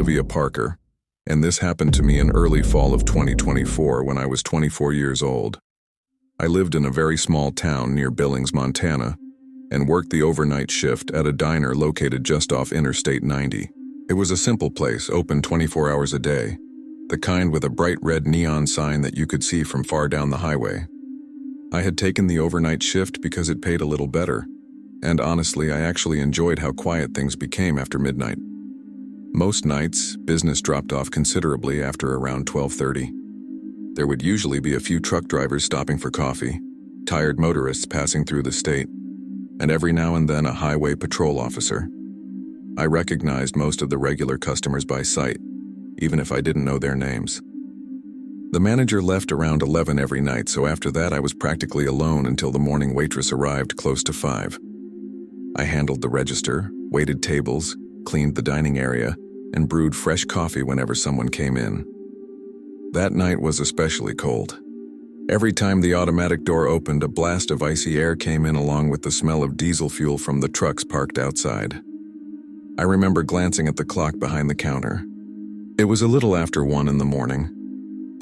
Olivia Parker, and this happened to me in early fall of 2024 when I was 24 years old. I lived in a very small town near Billings, Montana, and worked the overnight shift at a diner located just off Interstate 90. It was a simple place, open 24 hours a day, the kind with a bright red neon sign that you could see from far down the highway. I had taken the overnight shift because it paid a little better, and honestly, I actually enjoyed how quiet things became after midnight. Most nights, business dropped off considerably after around 12:30. There would usually be a few truck drivers stopping for coffee, tired motorists passing through the state, and every now and then a highway patrol officer. I recognized most of the regular customers by sight, even if I didn't know their names. The manager left around 11 every night, so after that I was practically alone until the morning waitress arrived close to 5. I handled the register, waited tables, cleaned the dining area, and brewed fresh coffee whenever someone came in. That night was especially cold. Every time the automatic door opened, a blast of icy air came in along with the smell of diesel fuel from the trucks parked outside. I remember glancing at the clock behind the counter. It was a little after 1 in the morning.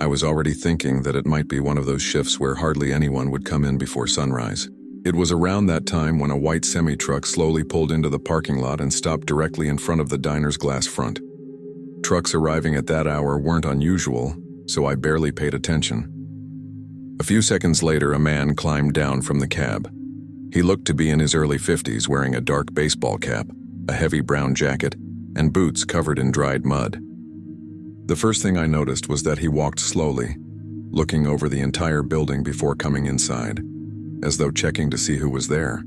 I was already thinking that it might be one of those shifts where hardly anyone would come in before sunrise. It was around that time when a white semi-truck slowly pulled into the parking lot and stopped directly in front of the diner's glass front. Trucks arriving at that hour weren't unusual, so I barely paid attention. A few seconds later, a man climbed down from the cab. He looked to be in his early 50s, wearing a dark baseball cap, a heavy brown jacket, and boots covered in dried mud. The first thing I noticed was that he walked slowly, looking over the entire building before coming inside, as though checking to see who was there.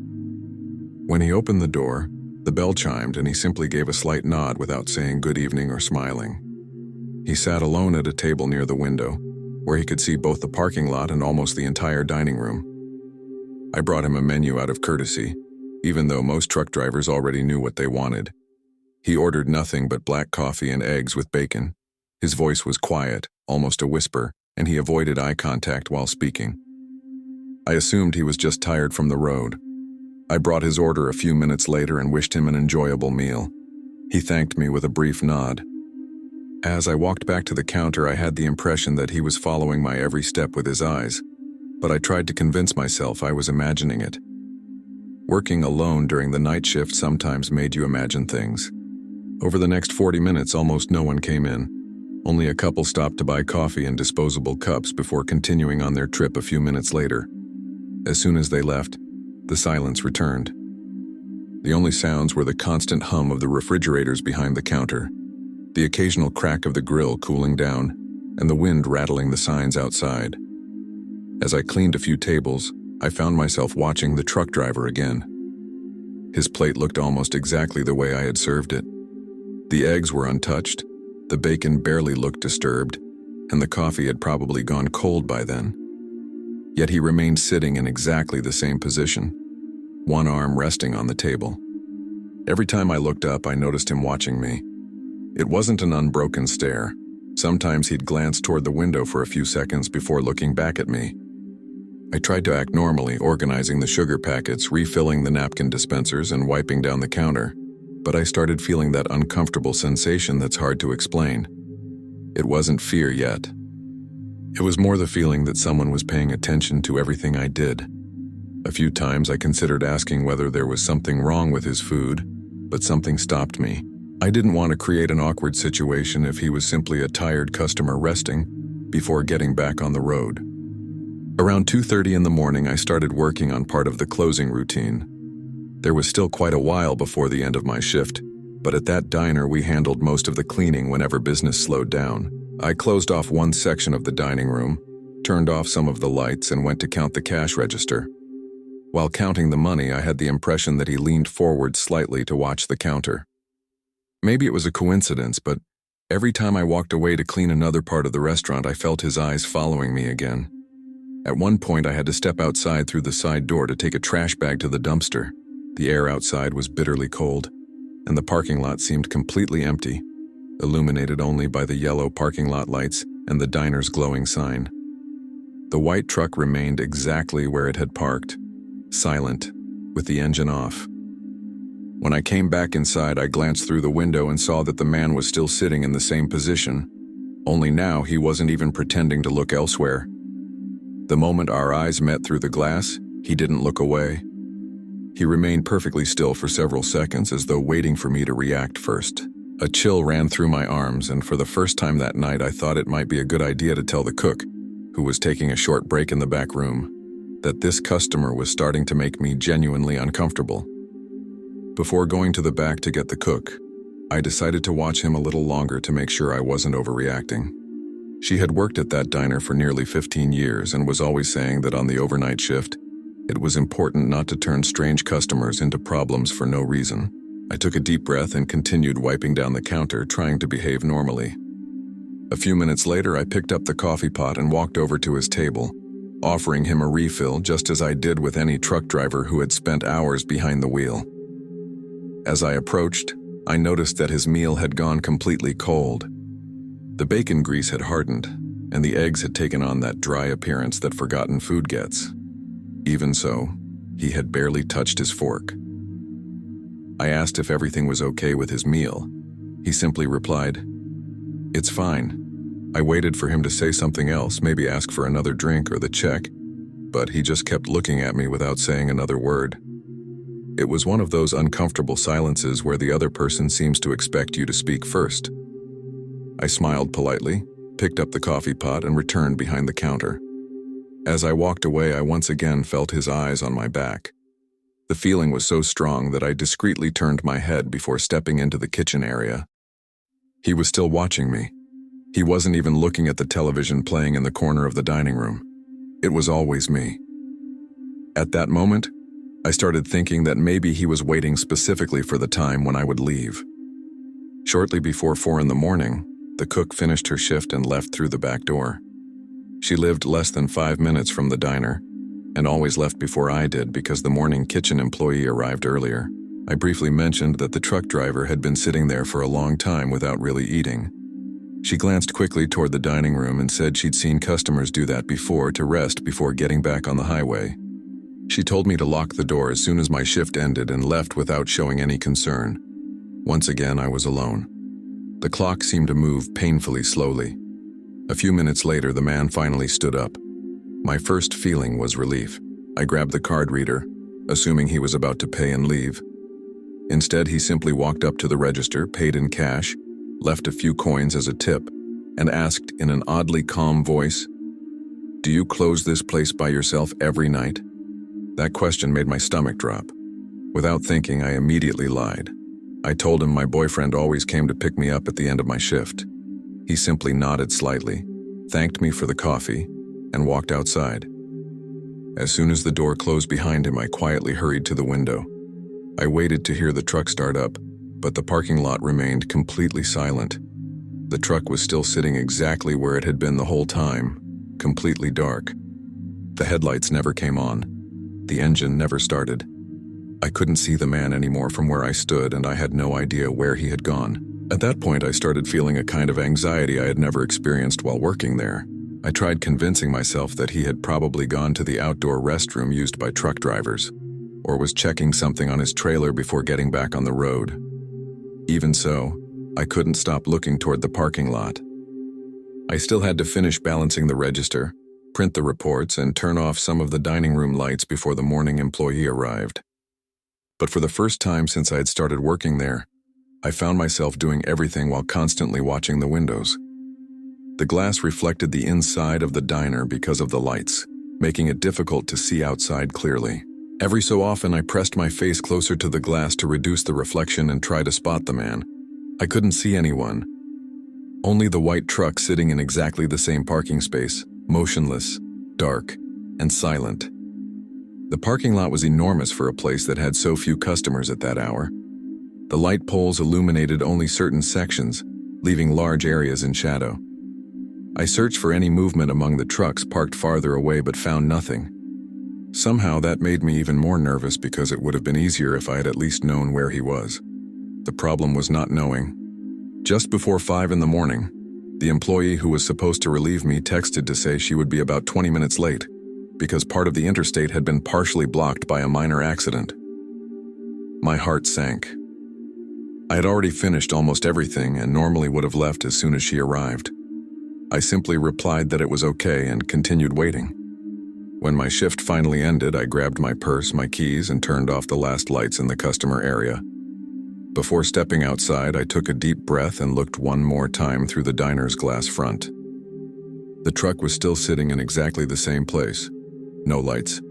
When he opened the door, the bell chimed and he simply gave a slight nod without saying good evening or smiling. He sat alone at a table near the window, where he could see both the parking lot and almost the entire dining room. I brought him a menu out of courtesy, even though most truck drivers already knew what they wanted. He ordered nothing but black coffee and eggs with bacon. His voice was quiet, almost a whisper, and he avoided eye contact while speaking. I assumed he was just tired from the road. I brought his order a few minutes later and wished him an enjoyable meal. He thanked me with a brief nod. As I walked back to the counter, I had the impression that he was following my every step with his eyes, but I tried to convince myself I was imagining it. Working alone during the night shift sometimes made you imagine things. Over the next 40 minutes, almost no one came in. Only a couple stopped to buy coffee and disposable cups before continuing on their trip a few minutes later. As soon as they left, the silence returned. The only sounds were the constant hum of the refrigerators behind the counter, the occasional crack of the grill cooling down, and the wind rattling the signs outside. As I cleaned a few tables, I found myself watching the truck driver again. His plate looked almost exactly the way I had served it. The eggs were untouched, the bacon barely looked disturbed, and the coffee had probably gone cold by then. Yet he remained sitting in exactly the same position, one arm resting on the table. Every time I looked up, I noticed him watching me. It wasn't an unbroken stare. Sometimes he'd glance toward the window for a few seconds before looking back at me. I tried to act normally, organizing the sugar packets, refilling the napkin dispensers, and wiping down the counter, but I started feeling that uncomfortable sensation that's hard to explain. It wasn't fear yet. It was more the feeling that someone was paying attention to everything I did. A few times I considered asking whether there was something wrong with his food, but something stopped me. I didn't want to create an awkward situation if he was simply a tired customer resting before getting back on the road. Around 2:30 in the morning, I started working on part of the closing routine. There was still quite a while before the end of my shift, but at that diner we handled most of the cleaning whenever business slowed down. I closed off one section of the dining room, turned off some of the lights, and went to count the cash register. While counting the money, I had the impression that he leaned forward slightly to watch the counter. Maybe it was a coincidence, but every time I walked away to clean another part of the restaurant, I felt his eyes following me again. At one point, I had to step outside through the side door to take a trash bag to the dumpster. The air outside was bitterly cold, and the parking lot seemed completely empty, illuminated only by the yellow parking lot lights and the diner's glowing sign. The white truck remained exactly where it had parked, silent, with the engine off. When I came back inside, I glanced through the window and saw that the man was still sitting in the same position, only now he wasn't even pretending to look elsewhere. The moment our eyes met through the glass, he didn't look away. He remained perfectly still for several seconds, as though waiting for me to react first. A chill ran through my arms, and for the first time that night I thought it might be a good idea to tell the cook, who was taking a short break in the back room, that this customer was starting to make me genuinely uncomfortable. Before going to the back to get the cook, I decided to watch him a little longer to make sure I wasn't overreacting. She had worked at that diner for nearly 15 years and was always saying that on the overnight shift, it was important not to turn strange customers into problems for no reason. I took a deep breath and continued wiping down the counter, trying to behave normally. A few minutes later, I picked up the coffee pot and walked over to his table, offering him a refill just as I did with any truck driver who had spent hours behind the wheel. As I approached, I noticed that his meal had gone completely cold. The bacon grease had hardened, and the eggs had taken on that dry appearance that forgotten food gets. Even so, he had barely touched his fork. I asked if everything was okay with his meal. He simply replied, "It's fine." I waited for him to say something else, maybe ask for another drink or the check, but he just kept looking at me without saying another word. It was one of those uncomfortable silences where the other person seems to expect you to speak first. I smiled politely, picked up the coffee pot, and returned behind the counter. As I walked away, I once again felt his eyes on my back. The feeling was so strong that I discreetly turned my head before stepping into the kitchen area. He was still watching me. He wasn't even looking at the television playing in the corner of the dining room. It was always me. At that moment, I started thinking that maybe he was waiting specifically for the time when I would leave. Shortly before 4 in the morning, the cook finished her shift and left through the back door. She lived less than 5 minutes from the diner, and always left before I did because the morning kitchen employee arrived earlier. I briefly mentioned that the truck driver had been sitting there for a long time without really eating. She glanced quickly toward the dining room and said she'd seen customers do that before to rest before getting back on the highway. She told me to lock the door as soon as my shift ended and left without showing any concern. Once again, I was alone. The clock seemed to move painfully slowly. A few minutes later, the man finally stood up. My first feeling was relief. I grabbed the card reader, assuming he was about to pay and leave. Instead, he simply walked up to the register, paid in cash, left a few coins as a tip, and asked in an oddly calm voice, "Do you close this place by yourself every night?" That question made my stomach drop. Without thinking, I immediately lied. I told him my boyfriend always came to pick me up at the end of my shift. He simply nodded slightly, thanked me for the coffee, and walked outside. As soon as the door closed behind him, I quietly hurried to the window. I waited to hear the truck start up, but the parking lot remained completely silent. The truck was still sitting exactly where it had been the whole time, completely dark. The headlights never came on. The engine never started. I couldn't see the man anymore from where I stood, and I had no idea where he had gone. At that point, I started feeling a kind of anxiety I had never experienced while working there. I tried convincing myself that he had probably gone to the outdoor restroom used by truck drivers, or was checking something on his trailer before getting back on the road. Even so, I couldn't stop looking toward the parking lot. I still had to finish balancing the register, print the reports, and turn off some of the dining room lights before the morning employee arrived. But for the first time since I had started working there, I found myself doing everything while constantly watching the windows. The glass reflected the inside of the diner because of the lights, making it difficult to see outside clearly. Every so often, I pressed my face closer to the glass to reduce the reflection and try to spot the man. I couldn't see anyone. Only the white truck sitting in exactly the same parking space, motionless, dark, and silent. The parking lot was enormous for a place that had so few customers at that hour. The light poles illuminated only certain sections, leaving large areas in shadow. I searched for any movement among the trucks parked farther away but found nothing. Somehow that made me even more nervous because it would have been easier if I had at least known where he was. The problem was not knowing. Just before 5 in the morning, the employee who was supposed to relieve me texted to say she would be about 20 minutes late because part of the interstate had been partially blocked by a minor accident. My heart sank. I had already finished almost everything and normally would have left as soon as she arrived. I simply replied that it was okay and continued waiting. When my shift finally ended, I grabbed my purse, my keys, and turned off the last lights in the customer area. Before stepping outside, I took a deep breath and looked one more time through the diner's glass front. The truck was still sitting in exactly the same place. No lights.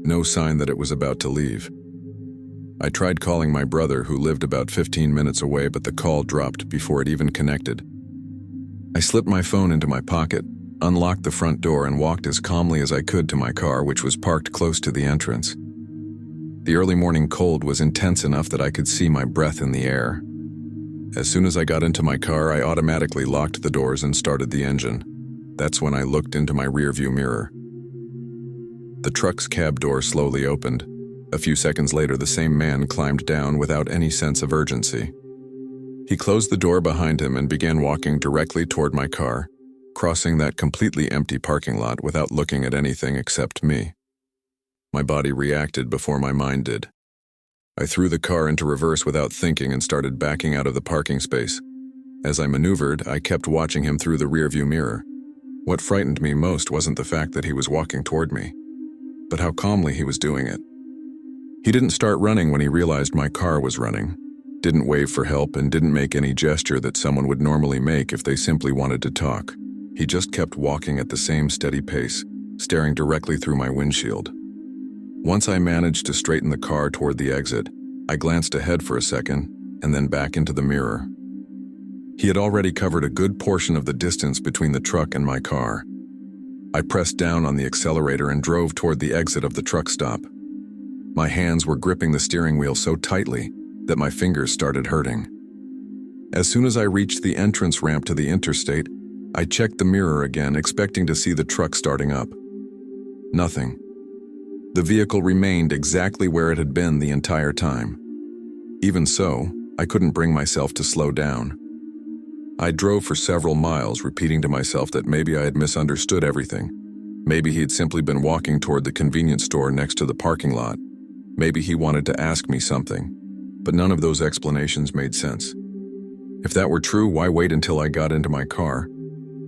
No sign that it was about to leave. I tried calling my brother, who lived about 15 minutes away, but the call dropped before it even connected. I slipped my phone into my pocket, unlocked the front door, and walked as calmly as I could to my car, which was parked close to the entrance. The early morning cold was intense enough that I could see my breath in the air. As soon as I got into my car, I automatically locked the doors and started the engine. That's when I looked into my rearview mirror. The truck's cab door slowly opened. A few seconds later, the same man climbed down without any sense of urgency. He closed the door behind him and began walking directly toward my car, crossing that completely empty parking lot without looking at anything except me. My body reacted before my mind did. I threw the car into reverse without thinking and started backing out of the parking space. As I maneuvered, I kept watching him through the rearview mirror. What frightened me most wasn't the fact that he was walking toward me, but how calmly he was doing it. He didn't start running when he realized my car was running, didn't wave for help, and didn't make any gesture that someone would normally make if they simply wanted to talk. He just kept walking at the same steady pace, staring directly through my windshield. Once I managed to straighten the car toward the exit, I glanced ahead for a second and then back into the mirror. He had already covered a good portion of the distance between the truck and my car. I pressed down on the accelerator and drove toward the exit of the truck stop. My hands were gripping the steering wheel so tightly that my fingers started hurting. As soon as I reached the entrance ramp to the interstate, I checked the mirror again, expecting to see the truck starting up. Nothing. The vehicle remained exactly where it had been the entire time. Even so, I couldn't bring myself to slow down. I drove for several miles, repeating to myself that maybe I had misunderstood everything. Maybe he had simply been walking toward the convenience store next to the parking lot. Maybe he wanted to ask me something, but none of those explanations made sense. If that were true, why wait until I got into my car?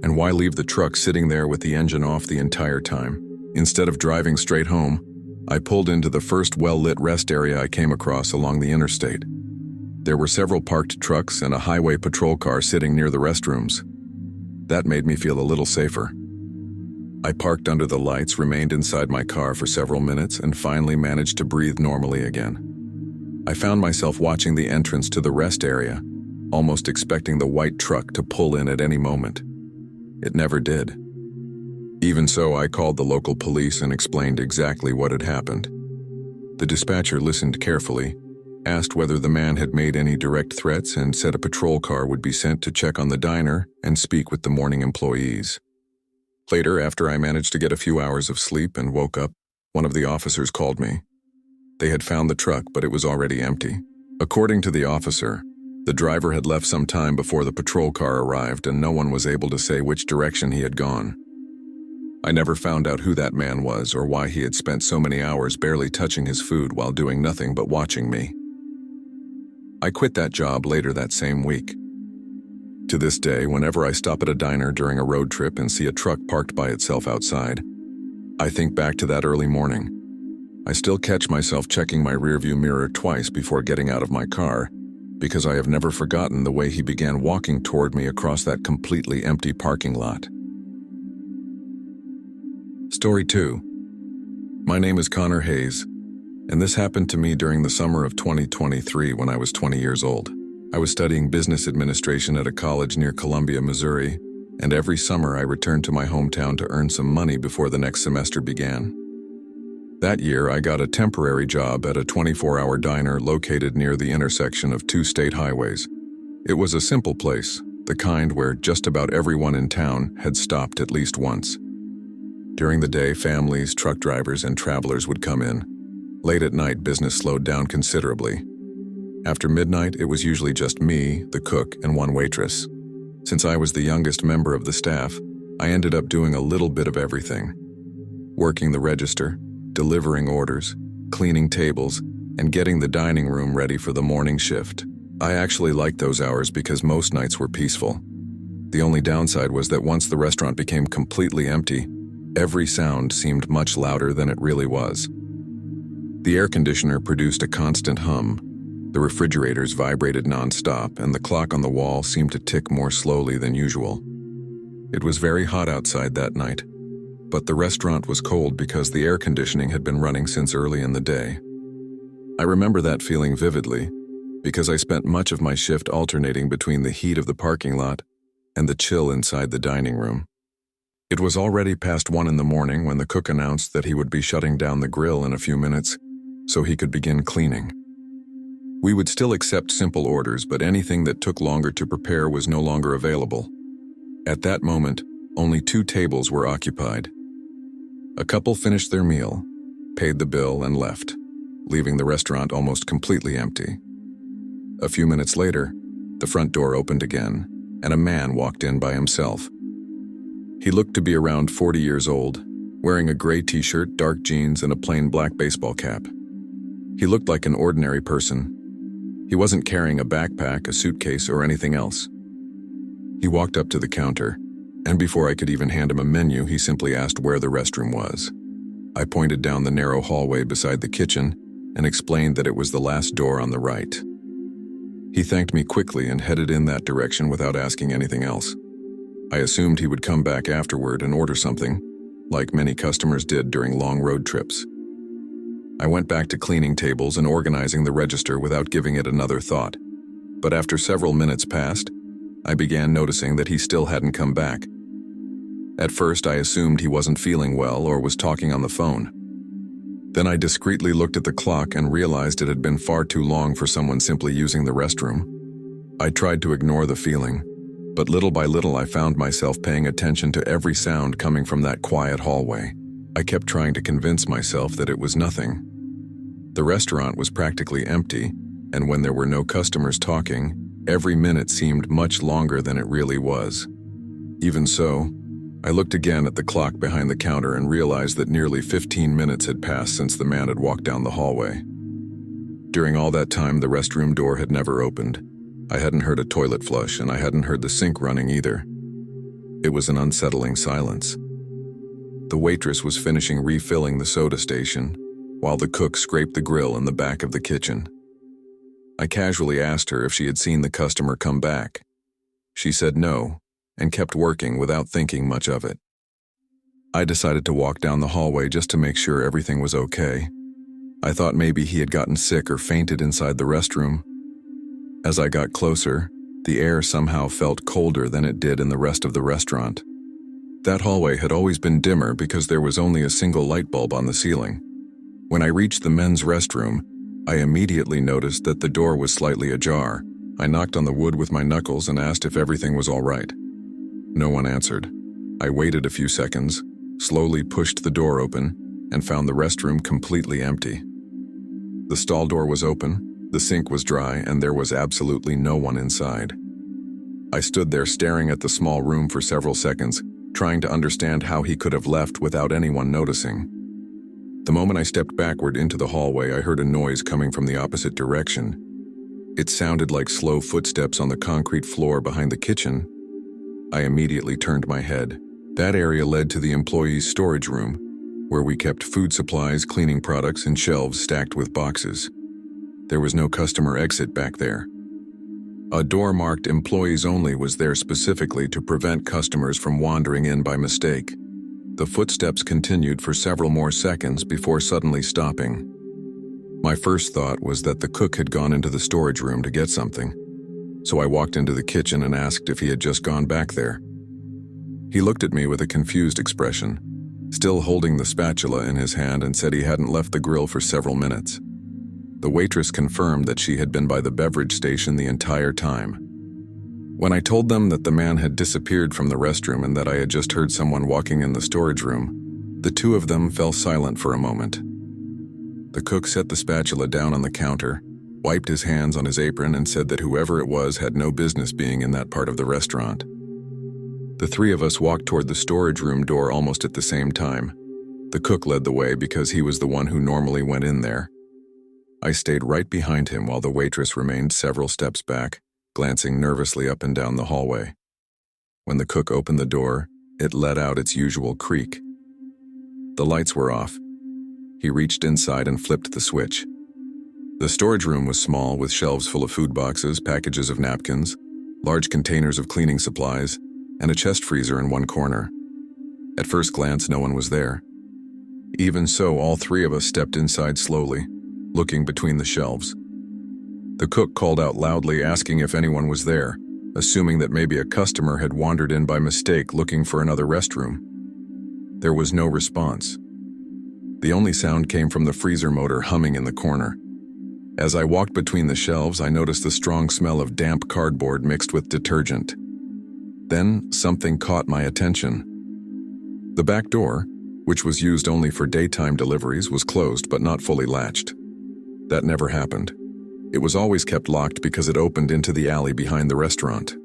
And why leave the truck sitting there with the engine off the entire time? Instead of driving straight home, I pulled into the first well-lit rest area I came across along the interstate. There were several parked trucks and a highway patrol car sitting near the restrooms. That made me feel a little safer. I parked under the lights, remained inside my car for several minutes, and finally managed to breathe normally again. I found myself watching the entrance to the rest area, almost expecting the white truck to pull in at any moment. It never did. Even so, I called the local police and explained exactly what had happened. The dispatcher listened carefully, asked whether the man had made any direct threats, and said a patrol car would be sent to check on the diner and speak with the morning employees. Later, after I managed to get a few hours of sleep and woke up, one of the officers called me. They had found the truck, but it was already empty. According to the officer, the driver had left some time before the patrol car arrived, and no one was able to say which direction he had gone. I never found out who that man was or why he had spent so many hours barely touching his food while doing nothing but watching me. I quit that job later that same week. To this day, whenever I stop at a diner during a road trip and see a truck parked by itself outside, I think back to that early morning. I still catch myself checking my rearview mirror twice before getting out of my car, because I have never forgotten the way he began walking toward me across that completely empty parking lot. Story 2. My name is Connor Hayes, and this happened to me during the summer of 2023 when I was 20 years old. I was studying business administration at a college near Columbia, Missouri, and every summer I returned to my hometown to earn some money before the next semester began. That year, I got a temporary job at a 24-hour diner located near the intersection of two state highways. It was a simple place, the kind where just about everyone in town had stopped at least once. During the day, families, truck drivers, and travelers would come in. Late at night, business slowed down considerably. After midnight, it was usually just me, the cook, and one waitress. Since I was the youngest member of the staff, I ended up doing a little bit of everything. Working the register, delivering orders, cleaning tables, and getting the dining room ready for the morning shift. I actually liked those hours because most nights were peaceful. The only downside was that once the restaurant became completely empty, every sound seemed much louder than it really was. The air conditioner produced a constant hum, the refrigerators vibrated non-stop, and the clock on the wall seemed to tick more slowly than usual. It was very hot outside that night, but the restaurant was cold because the air conditioning had been running since early in the day. I remember that feeling vividly because I spent much of my shift alternating between the heat of the parking lot and the chill inside the dining room. It was already past 1 in the morning when the cook announced that he would be shutting down the grill in a few minutes so he could begin cleaning. We would still accept simple orders, but anything that took longer to prepare was no longer available. At that moment, only 2 tables were occupied. A couple finished their meal, paid the bill, and left, leaving the restaurant almost completely empty. A few minutes later, the front door opened again, and a man walked in by himself. He looked to be around 40 years old, wearing a gray t-shirt, dark jeans, and a plain black baseball cap. He looked like an ordinary person. He wasn't carrying a backpack, a suitcase, or anything else. He walked up to the counter, and before I could even hand him a menu, he simply asked where the restroom was. I pointed down the narrow hallway beside the kitchen and explained that it was the last door on the right. He thanked me quickly and headed in that direction without asking anything else. I assumed he would come back afterward and order something, like many customers did during long road trips. I went back to cleaning tables and organizing the register without giving it another thought. But after several minutes passed, I began noticing that he still hadn't come back. At first, I assumed he wasn't feeling well or was talking on the phone. Then I discreetly looked at the clock and realized it had been far too long for someone simply using the restroom. I tried to ignore the feeling, but little by little I found myself paying attention to every sound coming from that quiet hallway. I kept trying to convince myself that it was nothing. The restaurant was practically empty, and when there were no customers talking, every minute seemed much longer than it really was. Even so, I looked again at the clock behind the counter and realized that nearly 15 minutes had passed since the man had walked down the hallway. During all that time, the restroom door had never opened. I hadn't heard a toilet flush, and I hadn't heard the sink running either. It was an unsettling silence. The waitress was finishing refilling the soda station, while the cook scraped the grill in the back of the kitchen. I casually asked her if she had seen the customer come back. She said no, and kept working without thinking much of it. I decided to walk down the hallway just to make sure everything was okay. I thought maybe he had gotten sick or fainted inside the restroom. As I got closer, the air somehow felt colder than it did in the rest of the restaurant. That hallway had always been dimmer because there was only a single light bulb on the ceiling. When I reached the men's restroom, I immediately noticed that the door was slightly ajar. I knocked on the wood with my knuckles and asked if everything was all right. No one answered. I waited a few seconds, slowly pushed the door open, and found the restroom completely empty. The stall door was open, the sink was dry, and there was absolutely no one inside. I stood there staring at the small room for several seconds, trying to understand how he could have left without anyone noticing. The moment I stepped backward into the hallway, I heard a noise coming from the opposite direction. It sounded like slow footsteps on the concrete floor behind the kitchen. I immediately turned my head. That area led to the employees' storage room, where we kept food supplies, cleaning products, and shelves stacked with boxes. There was no customer exit back there. A door marked "Employees Only" was there specifically to prevent customers from wandering in by mistake. The footsteps continued for several more seconds before suddenly stopping. My first thought was that the cook had gone into the storage room to get something, so I walked into the kitchen and asked if he had just gone back there. He looked at me with a confused expression, still holding the spatula in his hand, and said he hadn't left the grill for several minutes. The waitress confirmed that she had been by the beverage station the entire time. When I told them that the man had disappeared from the restroom and that I had just heard someone walking in the storage room, the two of them fell silent for a moment. The cook set the spatula down on the counter, wiped his hands on his apron, and said that whoever it was had no business being in that part of the restaurant. The three of us walked toward the storage room door almost at the same time. The cook led the way because he was the one who normally went in there. I stayed right behind him while the waitress remained several steps back, glancing nervously up and down the hallway. When the cook opened the door, it let out its usual creak. The lights were off. He reached inside and flipped the switch. The storage room was small, with shelves full of food boxes, packages of napkins, large containers of cleaning supplies, and a chest freezer in one corner. At first glance, no one was there. Even so, all three of us stepped inside slowly, looking between the shelves. The cook called out loudly, asking if anyone was there, assuming that maybe a customer had wandered in by mistake looking for another restroom. There was no response. The only sound came from the freezer motor humming in the corner. As I walked between the shelves, I noticed the strong smell of damp cardboard mixed with detergent. Then something caught my attention. The back door, which was used only for daytime deliveries, was closed but not fully latched. That never happened. It was always kept locked because it opened into the alley behind the restaurant.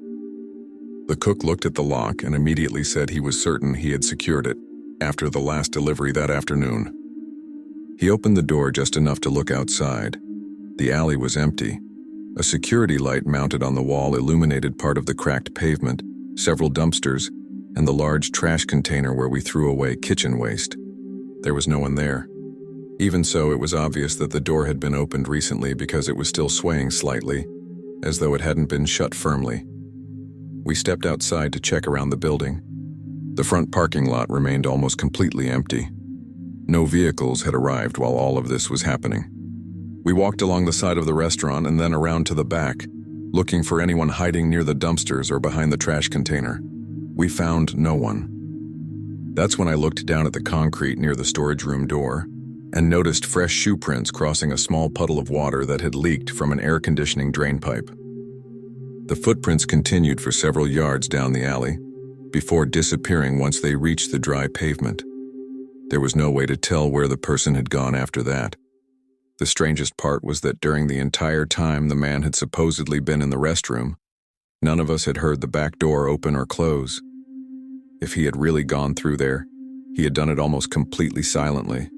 The cook looked at the lock and immediately said he was certain he had secured it after the last delivery that afternoon. He opened the door just enough to look outside. The alley was empty. A security light mounted on the wall illuminated part of the cracked pavement, several dumpsters, and the large trash container where we threw away kitchen waste. There was no one there. Even so, it was obvious that the door had been opened recently because it was still swaying slightly, as though it hadn't been shut firmly. We stepped outside to check around the building. The front parking lot remained almost completely empty. No vehicles had arrived while all of this was happening. We walked along the side of the restaurant and then around to the back, looking for anyone hiding near the dumpsters or behind the trash container. We found no one. That's when I looked down at the concrete near the storage room door and noticed fresh shoe prints crossing a small puddle of water that had leaked from an air conditioning drain pipe. The footprints continued for several yards down the alley, before disappearing once they reached the dry pavement. There was no way to tell where the person had gone after that. The strangest part was that during the entire time the man had supposedly been in the restroom, none of us had heard the back door open or close. If he had really gone through there, he had done it almost completely silently.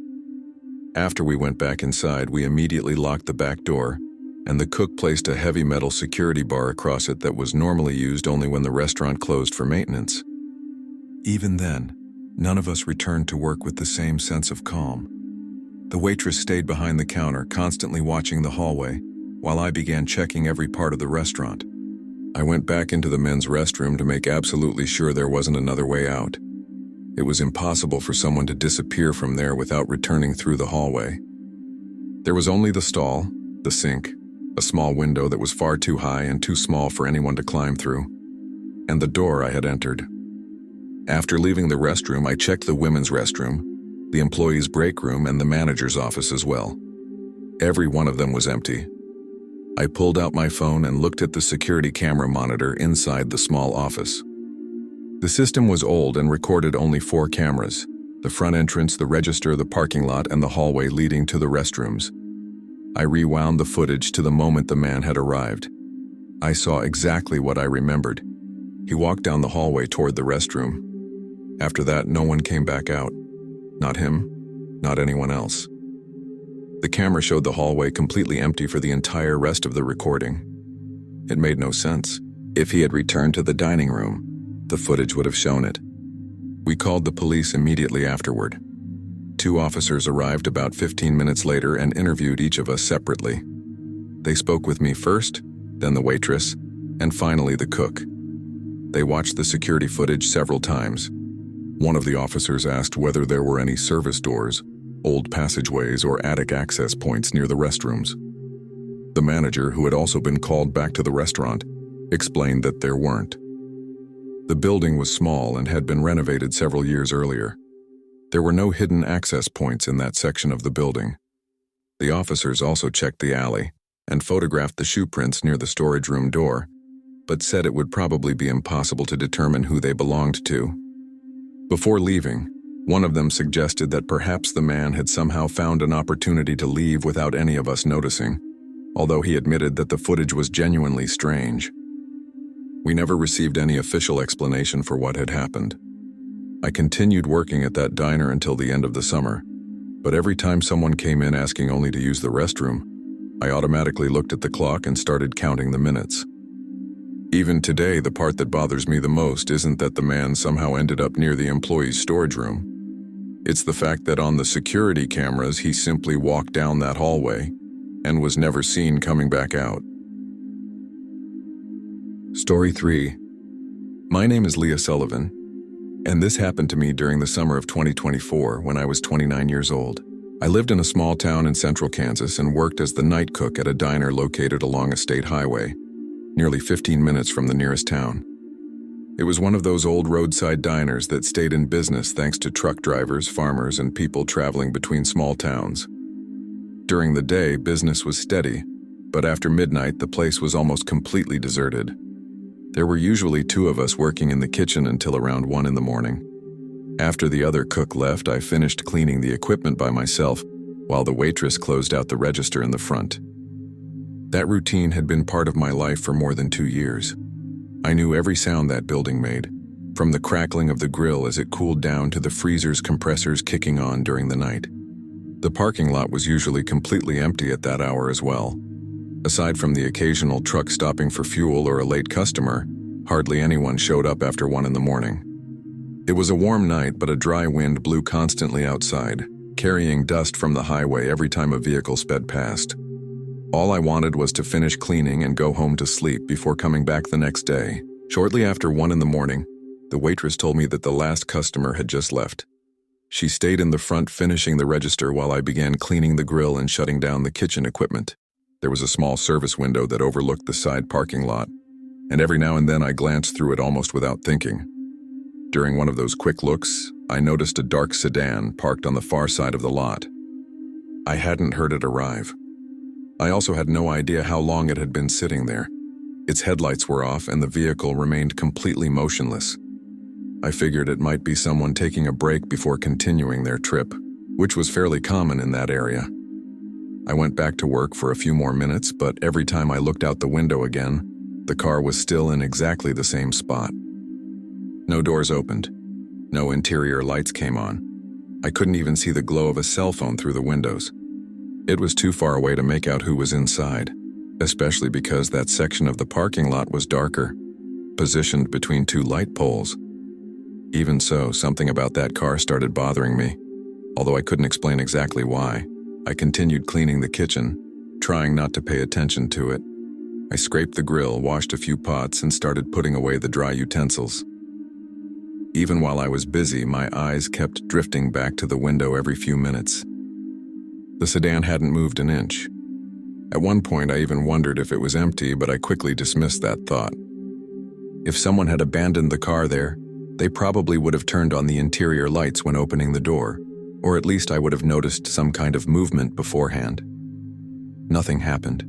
After we went back inside, we immediately locked the back door, and the cook placed a heavy metal security bar across it that was normally used only when the restaurant closed for maintenance. Even then, none of us returned to work with the same sense of calm. The waitress stayed behind the counter, constantly watching the hallway, while I began checking every part of the restaurant. I went back into the men's restroom to make absolutely sure there wasn't another way out. It was impossible for someone to disappear from there without returning through the hallway. There was only the stall, the sink, a small window that was far too high and too small for anyone to climb through, and the door I had entered. After leaving the restroom, I checked the women's restroom, the employees' break room, and the manager's office as well. Every one of them was empty. I pulled out my phone and looked at the security camera monitor inside the small office. The system was old and recorded only 4 cameras: the front entrance, the register, the parking lot, and the hallway leading to the restrooms. I rewound the footage to the moment the man had arrived. I saw exactly what I remembered. He walked down the hallway toward the restroom. After that, no one came back out. Not him, not anyone else. The camera showed the hallway completely empty for the entire rest of the recording. It made no sense. If he had returned to the dining room, the footage would have shown it. We called the police immediately afterward. 2 officers arrived about 15 minutes later and interviewed each of us separately. They spoke with me first, then the waitress, and finally the cook. They watched the security footage several times. One of the officers asked whether there were any service doors, old passageways, or attic access points near the restrooms. The manager, who had also been called back to the restaurant, explained that there weren't. The building was small and had been renovated several years earlier. There were no hidden access points in that section of the building. The officers also checked the alley and photographed the shoe prints near the storage room door, but said it would probably be impossible to determine who they belonged to. Before leaving, one of them suggested that perhaps the man had somehow found an opportunity to leave without any of us noticing, although he admitted that the footage was genuinely strange. We never received any official explanation for what had happened. I continued working at that diner until the end of the summer, but every time someone came in asking only to use the restroom, I automatically looked at the clock and started counting the minutes. Even today, the part that bothers me the most isn't that the man somehow ended up near the employee's storage room. It's the fact that on the security cameras, he simply walked down that hallway and was never seen coming back out. Story 3. My name is Leah Sullivan, and this happened to me during the summer of 2024 when I was 29 years old. I lived in a small town in central Kansas and worked as the night cook at a diner located along a state highway, nearly 15 minutes from the nearest town. It was one of those old roadside diners that stayed in business thanks to truck drivers, farmers, and people traveling between small towns. During the day, business was steady, but after midnight, the place was almost completely deserted. There were usually 2 of us working in the kitchen until around 1 in the morning. After the other cook left, I finished cleaning the equipment by myself while the waitress closed out the register in the front. That routine had been part of my life for more than 2 years. I knew every sound that building made, from the crackling of the grill as it cooled down to the freezer's compressors kicking on during the night. The parking lot was usually completely empty at that hour as well. Aside from the occasional truck stopping for fuel or a late customer, hardly anyone showed up after 1 in the morning. It was a warm night, but a dry wind blew constantly outside, carrying dust from the highway every time a vehicle sped past. All I wanted was to finish cleaning and go home to sleep before coming back the next day. Shortly after 1 in the morning, the waitress told me that the last customer had just left. She stayed in the front finishing the register while I began cleaning the grill and shutting down the kitchen equipment. There was a small service window that overlooked the side parking lot, and every now and then I glanced through it almost without thinking. During one of those quick looks, I noticed a dark sedan parked on the far side of the lot. I hadn't heard it arrive. I also had no idea how long it had been sitting there. Its headlights were off and the vehicle remained completely motionless. I figured it might be someone taking a break before continuing their trip, which was fairly common in that area. I went back to work for a few more minutes, but every time I looked out the window again, the car was still in exactly the same spot. No doors opened. No interior lights came on. I couldn't even see the glow of a cell phone through the windows. It was too far away to make out who was inside, especially because that section of the parking lot was darker, positioned between 2 light poles. Even so, something about that car started bothering me. Although I couldn't explain exactly why, I continued cleaning the kitchen, trying not to pay attention to it. I scraped the grill, washed a few pots, and started putting away the dry utensils. Even while I was busy, my eyes kept drifting back to the window every few minutes. The sedan hadn't moved an inch. At one point, I even wondered if it was empty, but I quickly dismissed that thought. If someone had abandoned the car there, they probably would have turned on the interior lights when opening the door, or at least I would have noticed some kind of movement beforehand. Nothing happened.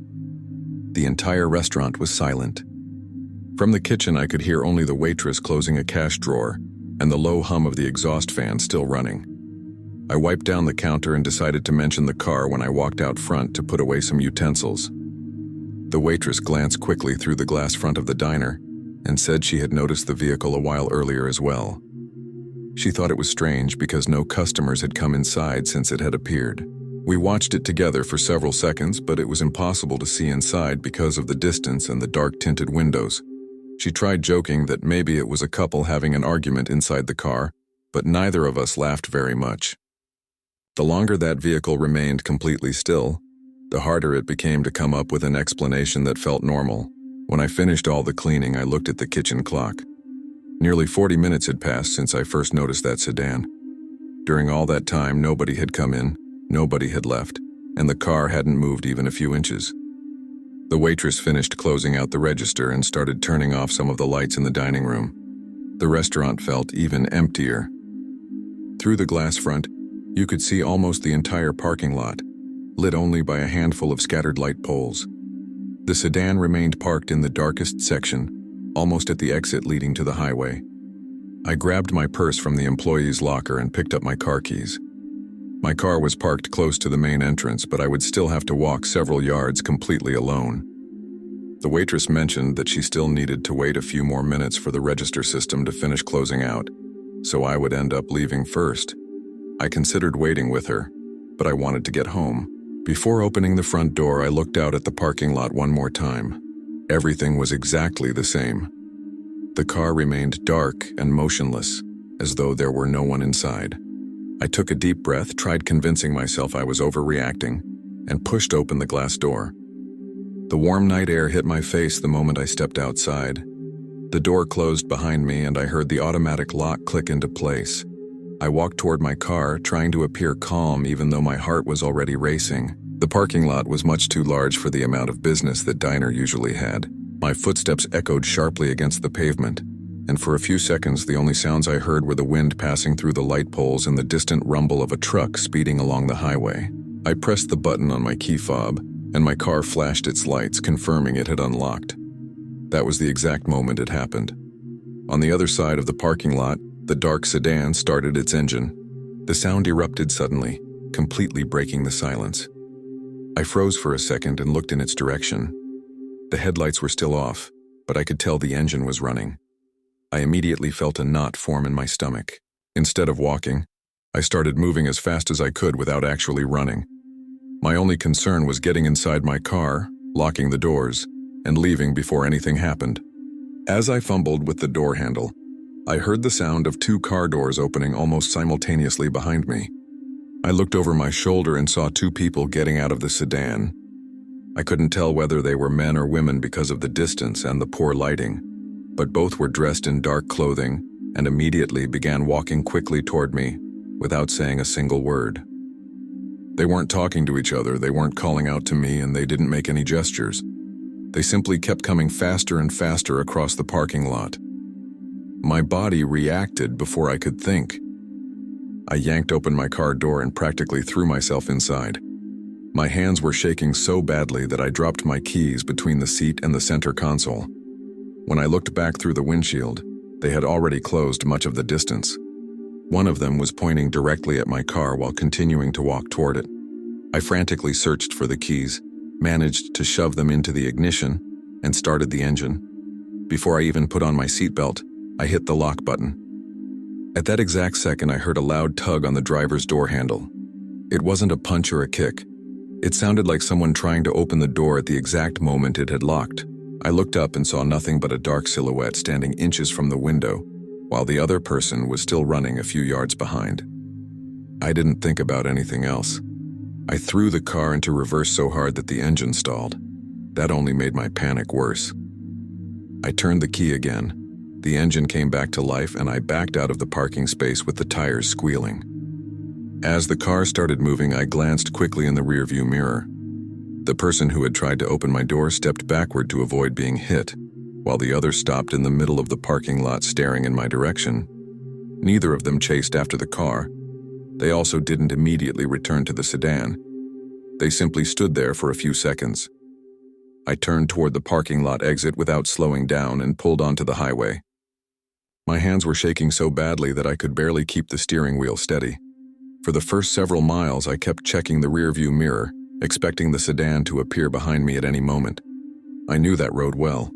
The entire restaurant was silent. From the kitchen, I could hear only the waitress closing a cash drawer and the low hum of the exhaust fan still running. I wiped down the counter and decided to mention the car when I walked out front to put away some utensils. The waitress glanced quickly through the glass front of the diner and said she had noticed the vehicle a while earlier as well. She thought it was strange because no customers had come inside since it had appeared. We watched it together for several seconds, but it was impossible to see inside because of the distance and the dark-tinted windows. She tried joking that maybe it was a couple having an argument inside the car, but neither of us laughed very much. The longer that vehicle remained completely still, the harder it became to come up with an explanation that felt normal. When I finished all the cleaning, I looked at the kitchen clock. Nearly 40 minutes had passed since I first noticed that sedan. During all that time, nobody had come in, nobody had left, and the car hadn't moved even a few inches. The waitress finished closing out the register and started turning off some of the lights in the dining room. The restaurant felt even emptier. Through the glass front, you could see almost the entire parking lot, lit only by a handful of scattered light poles. The sedan remained parked in the darkest section, almost at the exit leading to the highway. I grabbed my purse from the employee's locker and picked up my car keys. My car was parked close to the main entrance, but I would still have to walk several yards completely alone. The waitress mentioned that she still needed to wait a few more minutes for the register system to finish closing out, so I would end up leaving first. I considered waiting with her, but I wanted to get home, Before opening the front door, I looked out at the parking lot one more time. Everything was exactly the same. The car remained dark and motionless, as though there were no one inside. I took a deep breath, tried convincing myself I was overreacting, and pushed open the glass door. The warm night air hit my face the moment I stepped outside. The door closed behind me and I heard the automatic lock click into place. I walked toward my car, trying to appear calm even though my heart was already racing. The parking lot was much too large for the amount of business that diner usually had. My footsteps echoed sharply against the pavement, and for a few seconds the only sounds I heard were the wind passing through the light poles and the distant rumble of a truck speeding along the highway. I pressed the button on my key fob, and my car flashed its lights, confirming it had unlocked. That was the exact moment it happened. On the other side of the parking lot, the dark sedan started its engine. The sound erupted suddenly, completely breaking the silence. I froze for a second and looked in its direction. The headlights were still off, but I could tell the engine was running. I immediately felt a knot form in my stomach. Instead of walking, I started moving as fast as I could without actually running. My only concern was getting inside my car, locking the doors, and leaving before anything happened. As I fumbled with the door handle, I heard the sound of 2 car doors opening almost simultaneously behind me. I looked over my shoulder and saw 2 people getting out of the sedan. I couldn't tell whether they were men or women because of the distance and the poor lighting, but both were dressed in dark clothing and immediately began walking quickly toward me without saying a single word. They weren't talking to each other, they weren't calling out to me, and they didn't make any gestures. They simply kept coming faster and faster across the parking lot. My body reacted before I could think. I yanked open my car door and practically threw myself inside. My hands were shaking so badly that I dropped my keys between the seat and the center console. When I looked back through the windshield, they had already closed much of the distance. One of them was pointing directly at my car while continuing to walk toward it. I frantically searched for the keys, managed to shove them into the ignition, and started the engine. Before I even put on my seatbelt, I hit the lock button. At that exact second, I heard a loud tug on the driver's door handle. It wasn't a punch or a kick. It sounded like someone trying to open the door at the exact moment it had locked. I looked up and saw nothing but a dark silhouette standing inches from the window, while the other person was still running a few yards behind. I didn't think about anything else. I threw the car into reverse so hard that the engine stalled. That only made my panic worse. I turned the key again. The engine came back to life and I backed out of the parking space with the tires squealing. As the car started moving, I glanced quickly in the rearview mirror. The person who had tried to open my door stepped backward to avoid being hit, while the other stopped in the middle of the parking lot staring in my direction. Neither of them chased after the car. They also didn't immediately return to the sedan. They simply stood there for a few seconds. I turned toward the parking lot exit without slowing down and pulled onto the highway. My hands were shaking so badly that I could barely keep the steering wheel steady. For the first several miles, I kept checking the rearview mirror, expecting the sedan to appear behind me at any moment. I knew that road well,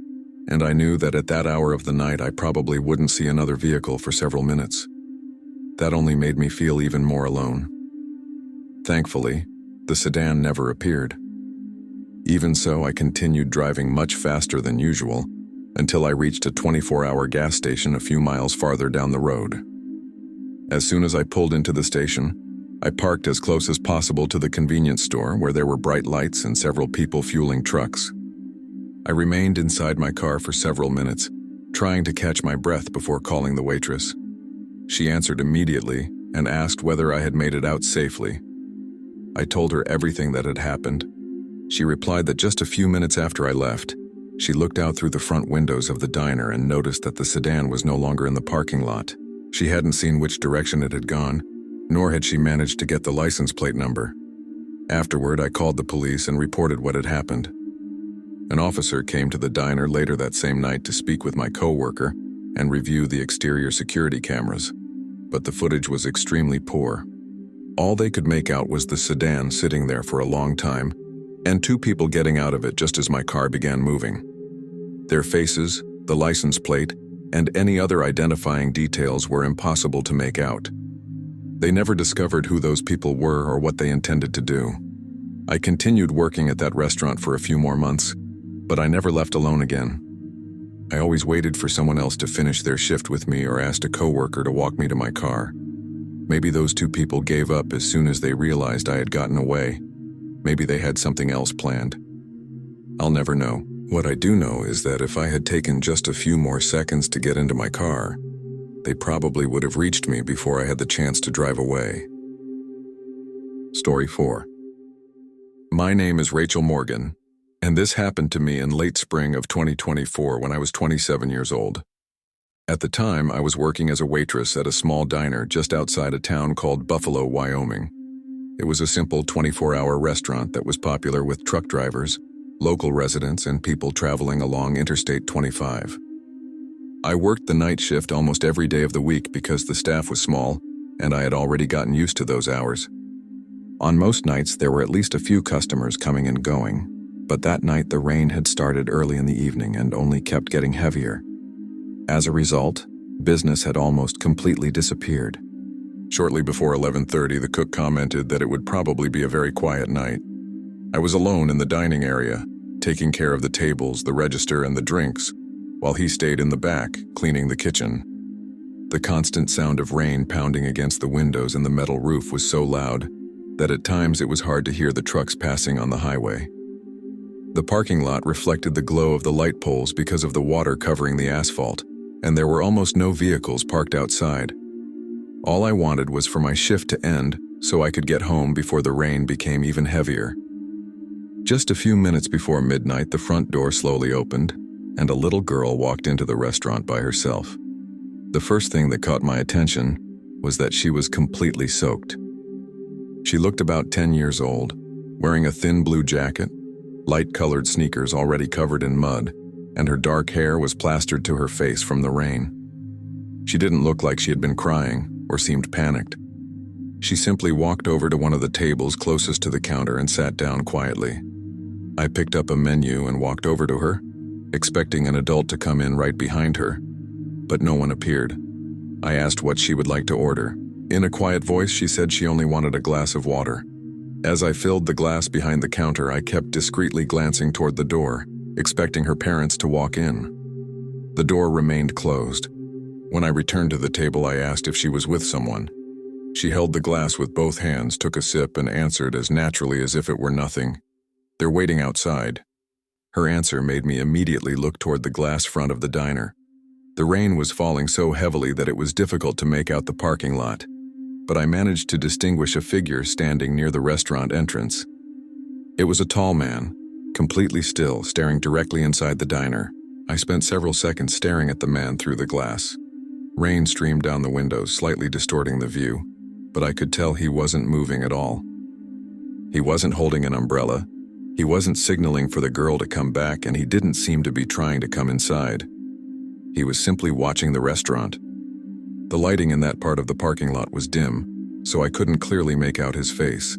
and I knew that at that hour of the night I probably wouldn't see another vehicle for several minutes. That only made me feel even more alone. Thankfully, the sedan never appeared. Even so, I continued driving much faster than usual until I reached a 24-hour gas station a few miles farther down the road. As soon as I pulled into the station, I parked as close as possible to the convenience store where there were bright lights and several people fueling trucks. I remained inside my car for several minutes, trying to catch my breath before calling the waitress. She answered immediately and asked whether I had made it out safely. I told her everything that had happened. She replied that just a few minutes after I left, she looked out through the front windows of the diner and noticed that the sedan was no longer in the parking lot. She hadn't seen which direction it had gone, nor had she managed to get the license plate number. Afterward, I called the police and reported what had happened. An officer came to the diner later that same night to speak with my coworker and review the exterior security cameras, but the footage was extremely poor. All they could make out was the sedan sitting there for a long time and 2 people getting out of it just as my car began moving. Their faces, the license plate, and any other identifying details were impossible to make out. They never discovered who those people were or what they intended to do. I continued working at that restaurant for a few more months, but I never left alone again. I always waited for someone else to finish their shift with me or asked a coworker to walk me to my car. Maybe those two people gave up as soon as they realized I had gotten away. Maybe they had something else planned. I'll never know. What I do know is that if I had taken just a few more seconds to get into my car, they probably would have reached me before I had the chance to drive away. Story 4. My name is Rachel Morgan, and this happened to me in late spring of 2024 when I was 27 years old. At the time, I was working as a waitress at a small diner just outside a town called Buffalo, Wyoming. It was a simple 24-hour restaurant that was popular with truck drivers, local residents, and people traveling along Interstate 25. I worked the night shift almost every day of the week because the staff was small, and I had already gotten used to those hours. On most nights, there were at least a few customers coming and going, but that night the rain had started early in the evening and only kept getting heavier. As a result, business had almost completely disappeared. Shortly before 11:30, the cook commented that it would probably be a very quiet night. I was alone in the dining area, taking care of the tables, the register, and the drinks, while he stayed in the back, cleaning the kitchen. The constant sound of rain pounding against the windows and the metal roof was so loud that at times it was hard to hear the trucks passing on the highway. The parking lot reflected the glow of the light poles because of the water covering the asphalt, and there were almost no vehicles parked outside. All I wanted was for my shift to end so I could get home before the rain became even heavier. Just a few minutes before midnight, the front door slowly opened, and a little girl walked into the restaurant by herself. The first thing that caught my attention was that she was completely soaked. She looked about 10 years old, wearing a thin blue jacket, light-colored sneakers already covered in mud, and her dark hair was plastered to her face from the rain. She didn't look like she had been crying or seemed panicked. She simply walked over to one of the tables closest to the counter and sat down quietly. I picked up a menu and walked over to her, expecting an adult to come in right behind her, but no one appeared. I asked what she would like to order. In a quiet voice, she said she only wanted a glass of water. As I filled the glass behind the counter, I kept discreetly glancing toward the door, expecting her parents to walk in. The door remained closed. When I returned to the table, I asked if she was with someone. She held the glass with both hands, took a sip, and answered as naturally as if it were nothing. "They're waiting outside." Her answer made me immediately look toward the glass front of the diner. The rain was falling so heavily that it was difficult to make out the parking lot, but I managed to distinguish a figure standing near the restaurant entrance. It was a tall man, completely still, staring directly inside the diner. I spent several seconds staring at the man through the glass. Rain streamed down the windows, slightly distorting the view, but I could tell he wasn't moving at all. He wasn't holding an umbrella, he wasn't signaling for the girl to come back, and he didn't seem to be trying to come inside. He was simply watching the restaurant. The lighting in that part of the parking lot was dim, so I couldn't clearly make out his face.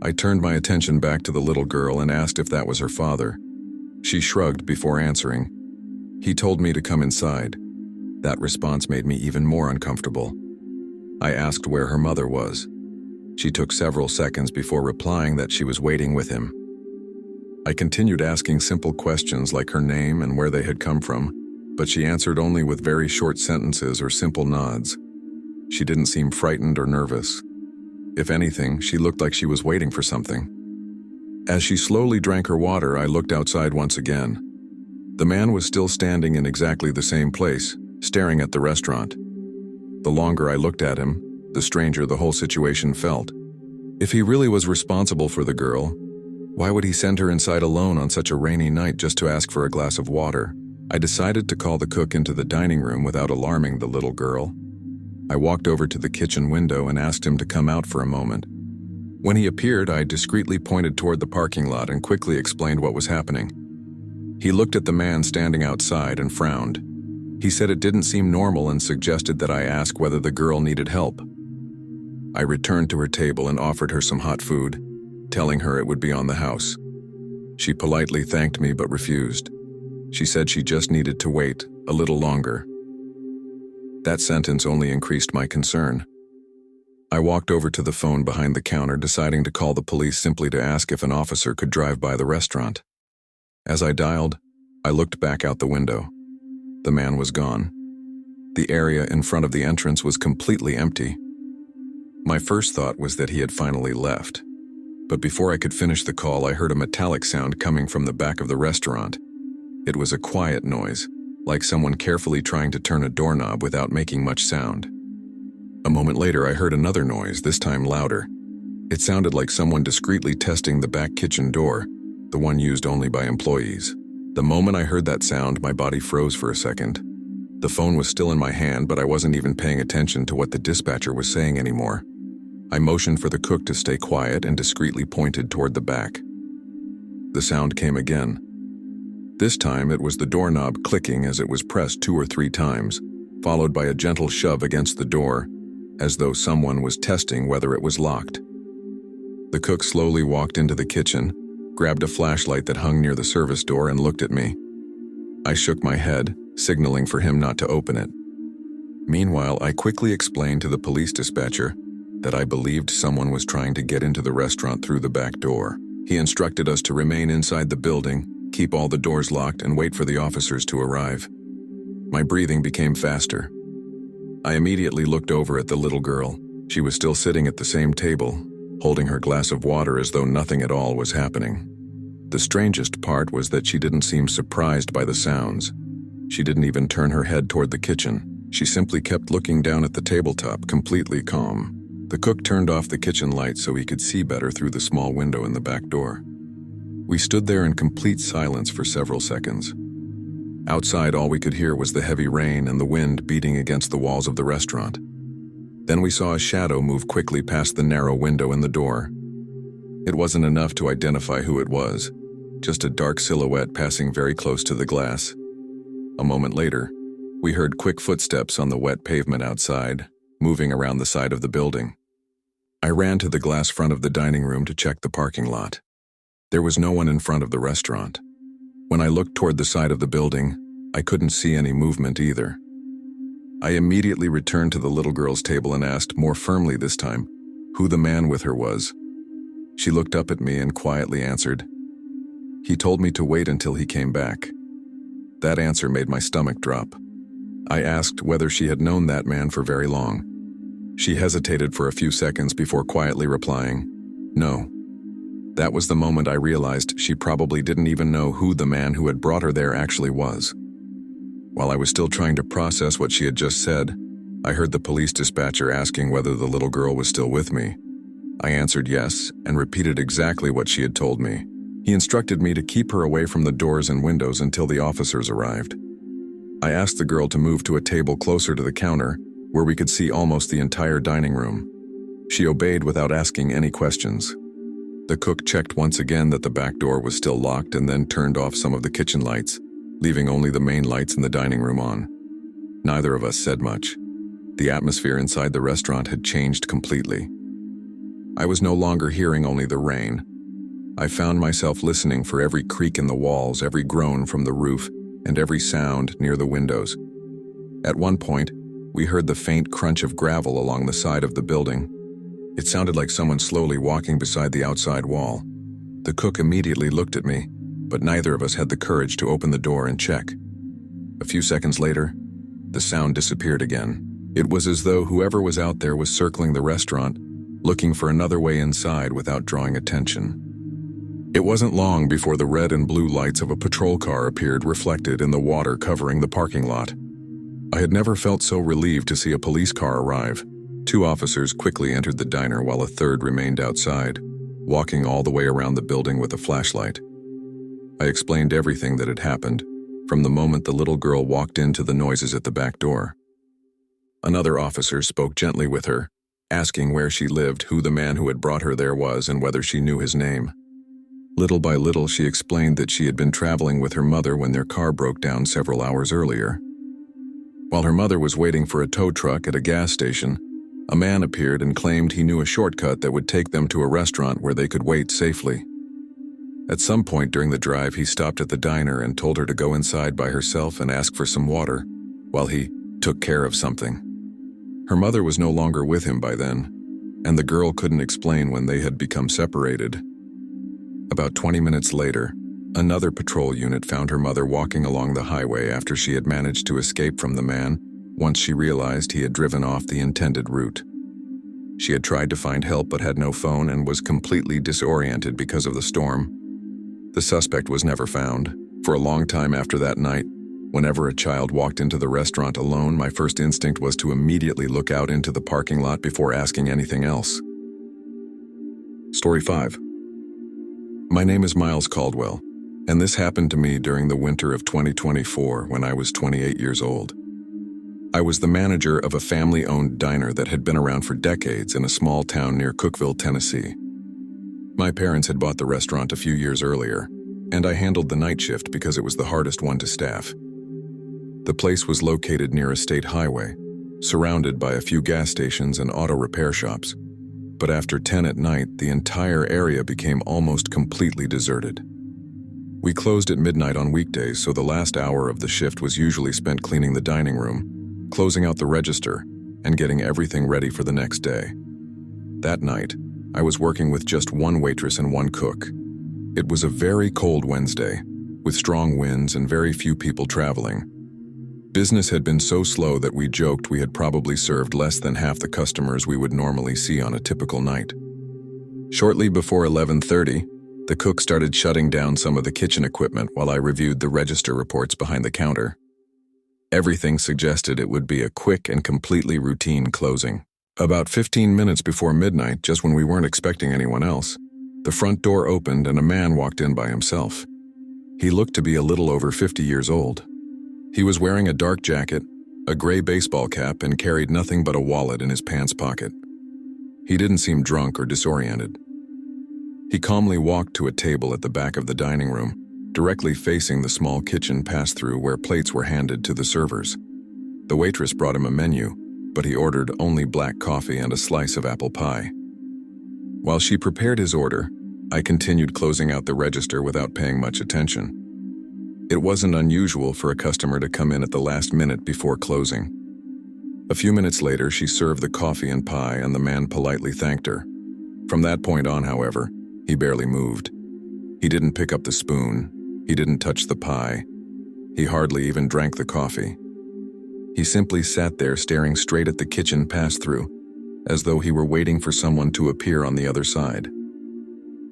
I turned my attention back to the little girl and asked if that was her father. She shrugged before answering. He told me to come inside. That response made me even more uncomfortable. I asked where her mother was. She took several seconds before replying that she was waiting with him. I continued asking simple questions like her name and where they had come from, but she answered only with very short sentences or simple nods. She didn't seem frightened or nervous. If anything, she looked like she was waiting for something. As she slowly drank her water, I looked outside once again. The man was still standing in exactly the same place, staring at the restaurant. The longer I looked at him, the stranger the whole situation felt. If he really was responsible for the girl, why would he send her inside alone on such a rainy night just to ask for a glass of water? I decided to call the cook into the dining room without alarming the little girl. I walked over to the kitchen window and asked him to come out for a moment. When he appeared, I discreetly pointed toward the parking lot and quickly explained what was happening. He looked at the man standing outside and frowned. He said it didn't seem normal and suggested that I ask whether the girl needed help. I returned to her table and offered her some hot food, telling her it would be on the house. She politely thanked me but refused. She said she just needed to wait a little longer. That sentence only increased my concern. I walked over to the phone behind the counter, deciding to call the police simply to ask if an officer could drive by the restaurant. As I dialed, I looked back out the window. The man was gone. The area in front of the entrance was completely empty. My first thought was that he had finally left. But before I could finish the call, I heard a metallic sound coming from the back of the restaurant. It was a quiet noise, like someone carefully trying to turn a doorknob without making much sound. A moment later, I heard another noise, this time louder. It sounded like someone discreetly testing the back kitchen door, the one used only by employees. The moment I heard that sound, my body froze for a second. The phone was still in my hand, but I wasn't even paying attention to what the dispatcher was saying anymore. I motioned for the cook to stay quiet and discreetly pointed toward the back. The sound came again. This time, it was the doorknob clicking as it was pressed 2 or 3 times, followed by a gentle shove against the door, as though someone was testing whether it was locked. The cook slowly walked into the kitchen, grabbed a flashlight that hung near the service door, and looked at me. I shook my head, signaling for him not to open it. Meanwhile, I quickly explained to the police dispatcher that I believed someone was trying to get into the restaurant through the back door. He instructed us to remain inside the building, keep all the doors locked, and wait for the officers to arrive. My breathing became faster. I immediately looked over at the little girl. She was still sitting at the same table, holding her glass of water as though nothing at all was happening. The strangest part was that she didn't seem surprised by the sounds. She didn't even turn her head toward the kitchen. She simply kept looking down at the tabletop, completely calm. The cook turned off the kitchen light so he could see better through the small window in the back door. We stood there in complete silence for several seconds. Outside, all we could hear was the heavy rain and the wind beating against the walls of the restaurant. Then we saw a shadow move quickly past the narrow window in the door. It wasn't enough to identify who it was, just a dark silhouette passing very close to the glass. A moment later, we heard quick footsteps on the wet pavement outside, moving around the side of the building. I ran to the glass front of the dining room to check the parking lot. There was no one in front of the restaurant. When I looked toward the side of the building, I couldn't see any movement either. I immediately returned to the little girl's table and asked, more firmly this time, who the man with her was. She looked up at me and quietly answered, "He told me to wait until he came back." That answer made my stomach drop. I asked whether she had known that man for very long. She hesitated for a few seconds before quietly replying, "No." That was the moment I realized she probably didn't even know who the man who had brought her there actually was. While I was still trying to process what she had just said, I heard the police dispatcher asking whether the little girl was still with me. I answered yes and repeated exactly what she had told me. He instructed me to keep her away from the doors and windows until the officers arrived. I asked the girl to move to a table closer to the counter, where we could see almost the entire dining room. She obeyed without asking any questions. The cook checked once again that the back door was still locked and then turned off some of the kitchen lights, leaving only the main lights in the dining room on. Neither of us said much. The atmosphere inside the restaurant had changed completely. I was no longer hearing only the rain. I found myself listening for every creak in the walls, every groan from the roof, and every sound near the windows. At one point, we heard the faint crunch of gravel along the side of the building. It sounded like someone slowly walking beside the outside wall. The cook immediately looked at me, but neither of us had the courage to open the door and check. A few seconds later, the sound disappeared again. It was as though whoever was out there was circling the restaurant, looking for another way inside without drawing attention. It wasn't long before the red and blue lights of a patrol car appeared reflected in the water covering the parking lot. I had never felt so relieved to see a police car arrive. 2 officers quickly entered the diner while a third remained outside, walking all the way around the building with a flashlight. I explained everything that had happened, from the moment the little girl walked in to the noises at the back door. Another officer spoke gently with her, asking where she lived, who the man who had brought her there was, and whether she knew his name. Little by little, she explained that she had been traveling with her mother when their car broke down several hours earlier. While her mother was waiting for a tow truck at a gas station, a man appeared and claimed he knew a shortcut that would take them to a restaurant where they could wait safely. At some point during the drive, he stopped at the diner and told her to go inside by herself and ask for some water, while he took care of something. Her mother was no longer with him by then, and the girl couldn't explain when they had become separated. About 20 minutes later, another patrol unit found her mother walking along the highway after she had managed to escape from the man once she realized he had driven off the intended route. She had tried to find help but had no phone and was completely disoriented because of the storm. The suspect was never found. For a long time after that night, whenever a child walked into the restaurant alone, my first instinct was to immediately look out into the parking lot before asking anything else. Story 5. My name is Miles Caldwell, and this happened to me during the winter of 2024 when I was 28 years old. I was the manager of a family-owned diner that had been around for decades in a small town near Cookeville, Tennessee. My parents had bought the restaurant a few years earlier, and I handled the night shift because it was the hardest one to staff. The place was located near a state highway, surrounded by a few gas stations and auto repair shops. But after 10 at night, the entire area became almost completely deserted. We closed at midnight on weekdays, so the last hour of the shift was usually spent cleaning the dining room, closing out the register, and getting everything ready for the next day. That night, I was working with just one waitress and one cook. It was a very cold Wednesday, with strong winds and very few people traveling. Business had been so slow that we joked we had probably served less than half the customers we would normally see on a typical night. Shortly before 11:30, the cook started shutting down some of the kitchen equipment while I reviewed the register reports behind the counter. Everything suggested it would be a quick and completely routine closing. About 15 minutes before midnight, just when we weren't expecting anyone else, the front door opened and a man walked in by himself. He looked to be a little over 50 years old. He was wearing a dark jacket, a gray baseball cap, and carried nothing but a wallet in his pants pocket. He didn't seem drunk or disoriented. He calmly walked to a table at the back of the dining room, directly facing the small kitchen pass-through where plates were handed to the servers. The waitress brought him a menu, but he ordered only black coffee and a slice of apple pie. While she prepared his order, I continued closing out the register without paying much attention. It wasn't unusual for a customer to come in at the last minute before closing. A few minutes later, she served the coffee and pie, and the man politely thanked her. From that point on, however, he barely moved. He didn't pick up the spoon. He didn't touch the pie. He hardly even drank the coffee. He simply sat there staring straight at the kitchen pass-through, as though he were waiting for someone to appear on the other side.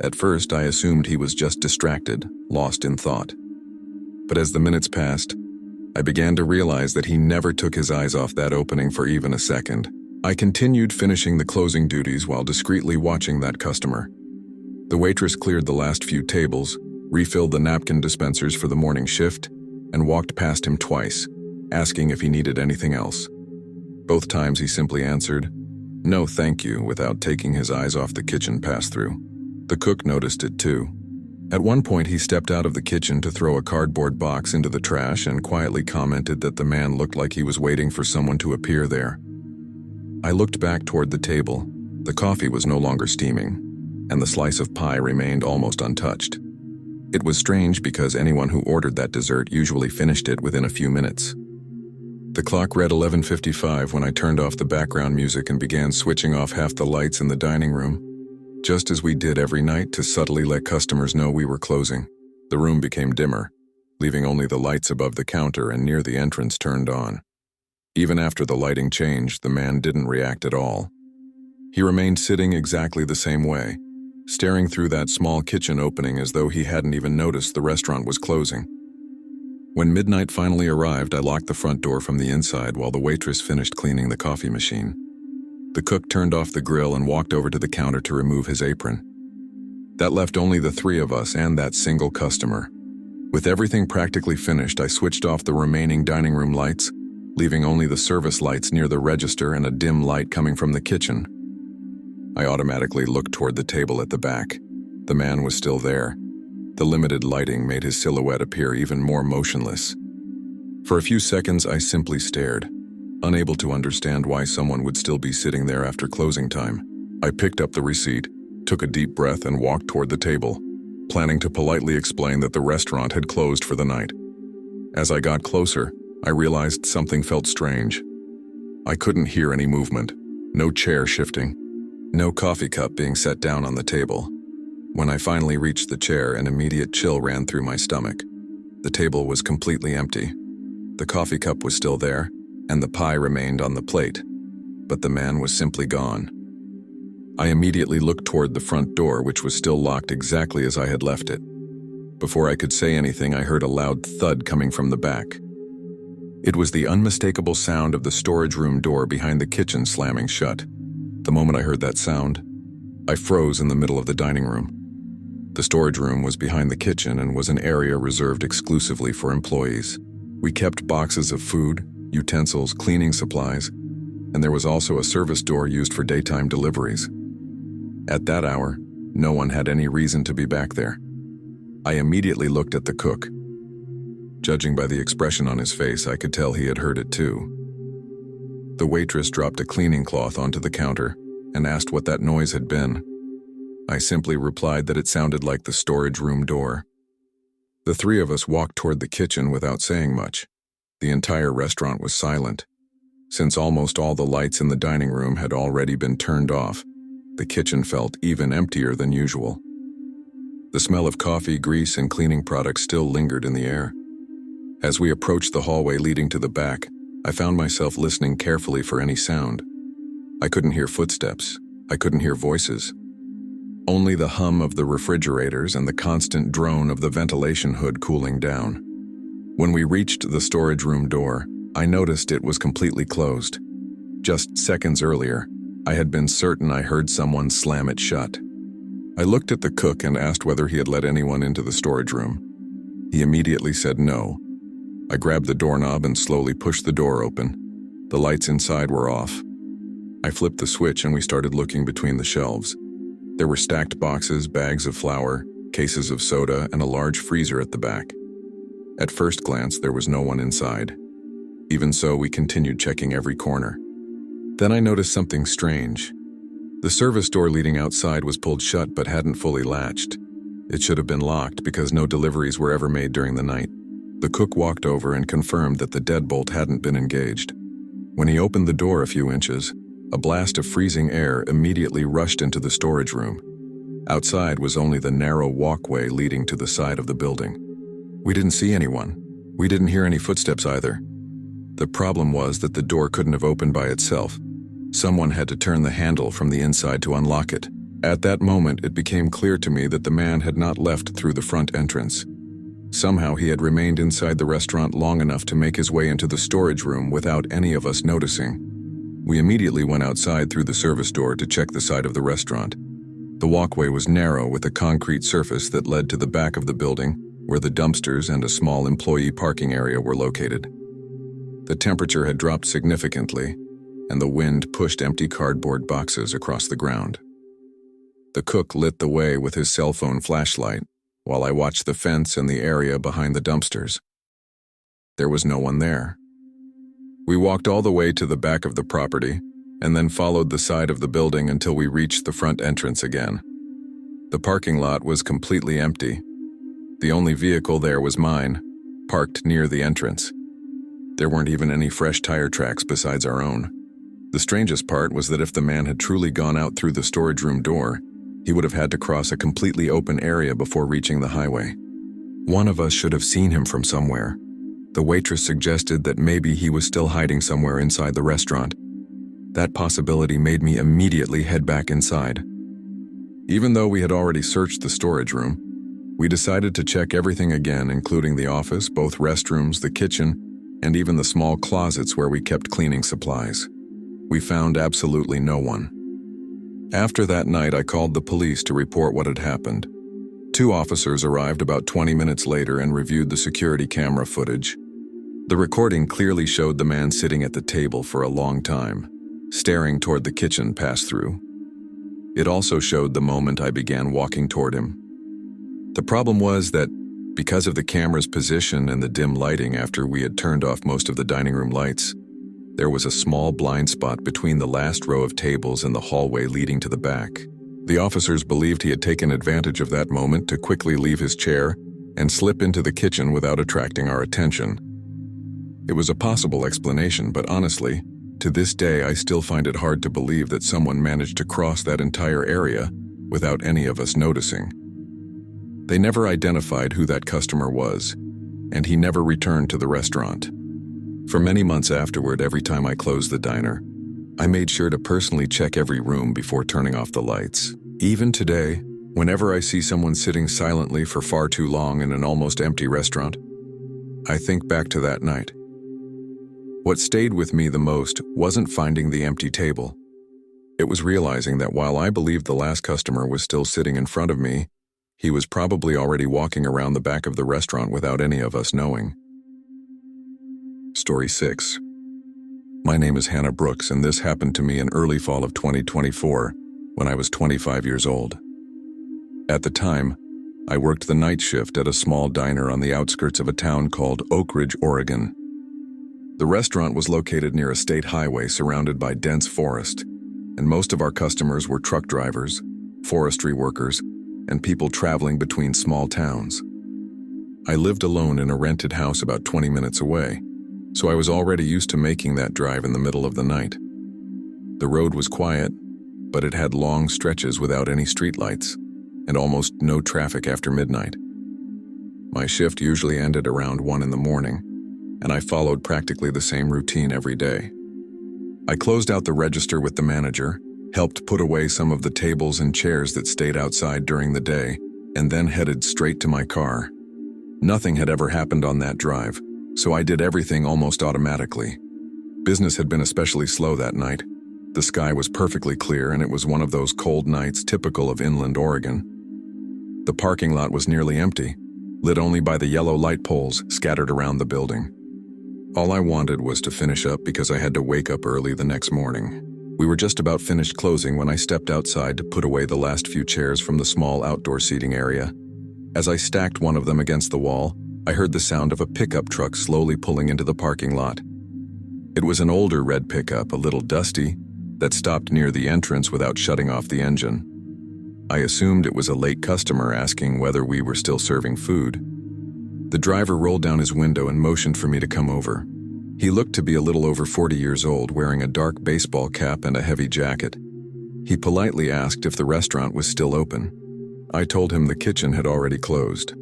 At first, I assumed he was just distracted, lost in thought. But as the minutes passed, I began to realize that he never took his eyes off that opening for even a second. I continued finishing the closing duties while discreetly watching that customer. The waitress cleared the last few tables, refilled the napkin dispensers for the morning shift, and walked past him twice, asking if he needed anything else. Both times he simply answered, "No, thank you," without taking his eyes off the kitchen pass-through. The cook noticed it too. At one point, he stepped out of the kitchen to throw a cardboard box into the trash and quietly commented that the man looked like he was waiting for someone to appear there. I looked back toward the table. The coffee was no longer steaming, and the slice of pie remained almost untouched. It was strange because anyone who ordered that dessert usually finished it within a few minutes. The clock read 11:55 when I turned off the background music and began switching off half the lights in the dining room. Just as we did every night to subtly let customers know we were closing, the room became dimmer, leaving only the lights above the counter and near the entrance turned on. Even after the lighting changed, the man didn't react at all. He remained sitting exactly the same way, staring through that small kitchen opening as though he hadn't even noticed the restaurant was closing. When midnight finally arrived, I locked the front door from the inside while the waitress finished cleaning the coffee machine. The cook turned off the grill and walked over to the counter to remove his apron. That left only the three of us and that single customer. With everything practically finished, I switched off the remaining dining room lights, leaving only the service lights near the register and a dim light coming from the kitchen. I automatically looked toward the table at the back. The man was still there. The limited lighting made his silhouette appear even more motionless. For a few seconds, I simply stared, unable to understand why someone would still be sitting there after closing time. I picked up the receipt, took a deep breath, and walked toward the table, planning to politely explain that the restaurant had closed for the night. As I got closer, I realized something felt strange. I couldn't hear any movement, no chair shifting, No coffee cup being set down on the table. When I finally reached the chair, an immediate chill ran through my stomach. The table was completely empty. The coffee cup was still there, and the pie remained on the plate, but the man was simply gone. I immediately looked toward the front door, which was still locked exactly as I had left it. Before I could say anything, I heard a loud thud coming from the back. It was the unmistakable sound of the storage room door behind the kitchen slamming shut. The moment I heard that sound, I froze in the middle of the dining room. The storage room was behind the kitchen and was an area reserved exclusively for employees. We kept boxes of food, utensils, cleaning supplies, and there was also a service door used for daytime deliveries. At that hour, no one had any reason to be back there. I immediately looked at the cook. Judging by the expression on his face, I could tell he had heard it too. The waitress dropped a cleaning cloth onto the counter and asked what that noise had been. I simply replied that it sounded like the storage room door. The three of us walked toward the kitchen without saying much. The entire restaurant was silent. Since almost all the lights in the dining room had already been turned off, the kitchen felt even emptier than usual. The smell of coffee, grease, and cleaning products still lingered in the air. As we approached the hallway leading to the back, I found myself listening carefully for any sound. I couldn't hear footsteps. I couldn't hear voices. Only the hum of the refrigerators and the constant drone of the ventilation hood cooling down. When we reached the storage room door, I noticed it was completely closed. Just seconds earlier, I had been certain I heard someone slam it shut. I looked at the cook and asked whether he had let anyone into the storage room. He immediately said no. I grabbed the doorknob and slowly pushed the door open. The lights inside were off. I flipped the switch and we started looking between the shelves. There were stacked boxes, bags of flour, cases of soda, and a large freezer at the back. At first glance, there was no one inside. Even so, we continued checking every corner. Then I noticed something strange. The service door leading outside was pulled shut but hadn't fully latched. It should have been locked because no deliveries were ever made during the night. The cook walked over and confirmed that the deadbolt hadn't been engaged. When he opened the door a few inches, a blast of freezing air immediately rushed into the storage room. Outside was only the narrow walkway leading to the side of the building. We didn't see anyone. We didn't hear any footsteps either. The problem was that the door couldn't have opened by itself. Someone had to turn the handle from the inside to unlock it. At that moment, it became clear to me that the man had not left through the front entrance. Somehow he had remained inside the restaurant long enough to make his way into the storage room without any of us noticing. We immediately went outside through the service door to check the side of the restaurant. The walkway was narrow with a concrete surface that led to the back of the building, where the dumpsters and a small employee parking area were located. The temperature had dropped significantly, and the wind pushed empty cardboard boxes across the ground. The cook lit the way with his cell phone flashlight, while I watched the fence and the area behind the dumpsters. There was no one there. We walked all the way to the back of the property, and then followed the side of the building until we reached the front entrance again. The parking lot was completely empty. The only vehicle there was mine, parked near the entrance. There weren't even any fresh tire tracks besides our own. The strangest part was that if the man had truly gone out through the storage room door, he would have had to cross a completely open area before reaching the highway. One of us should have seen him from somewhere. The waitress suggested that maybe he was still hiding somewhere inside the restaurant. That possibility made me immediately head back inside. Even though we had already searched the storage room, we decided to check everything again, including the office, both restrooms, the kitchen, and even the small closets where we kept cleaning supplies. We found absolutely no one. After that night, I called the police to report what had happened. 2 officers arrived about 20 minutes later and reviewed the security camera footage. The recording clearly showed the man sitting at the table for a long time, staring toward the kitchen pass-through. It also showed the moment I began walking toward him. The problem was that, because of the camera's position and the dim lighting after we had turned off most of the dining room lights, there was a small blind spot between the last row of tables and the hallway leading to the back. The officers believed he had taken advantage of that moment to quickly leave his chair and slip into the kitchen without attracting our attention. It was a possible explanation, but honestly, To this day, I still find it hard to believe that someone managed to cross that entire area without any of us noticing. They never identified who that customer was, and he never returned to the restaurant. For many months afterward, every time I closed the diner, I made sure to personally check every room before turning off the lights. Even today, whenever I see someone sitting silently for far too long in an almost empty restaurant, I think back to that night. What stayed with me the most wasn't finding the empty table. It was realizing that while I believed the last customer was still sitting in front of me, he was probably already walking around the back of the restaurant without any of us knowing. Story 6. My name is Hannah Brooks, and this happened to me in early fall of 2024 when I was 25 years old. At the time, I worked the night shift at a small diner on the outskirts of a town called Oak Ridge, Oregon. The restaurant was located near a state highway surrounded by dense forest, and most of our customers were truck drivers, forestry workers, and people traveling between small towns. I lived alone in a rented house about 20 minutes away, so I was already used to making that drive in the middle of the night. The road was quiet, but it had long stretches without any streetlights, and almost no traffic after midnight. My shift usually ended around 1 in the morning, and I followed practically the same routine every day. I closed out the register with the manager, helped put away some of the tables and chairs that stayed outside during the day, and then headed straight to my car. Nothing had ever happened on that drive, so I did everything almost automatically. Business had been especially slow that night. The sky was perfectly clear, and it was one of those cold nights typical of inland Oregon. The parking lot was nearly empty, lit only by the yellow light poles scattered around the building. All I wanted was to finish up because I had to wake up early the next morning. We were just about finished closing when I stepped outside to put away the last few chairs from the small outdoor seating area. As I stacked one of them against the wall, I heard the sound of a pickup truck slowly pulling into the parking lot. It was an older red pickup, a little dusty, that stopped near the entrance without shutting off the engine. I assumed it was a late customer asking whether we were still serving food. The driver rolled down his window and motioned for me to come over. He looked to be a little over 40 years old, wearing a dark baseball cap and a heavy jacket. He politely asked if the restaurant was still open. I told him the kitchen had already closed.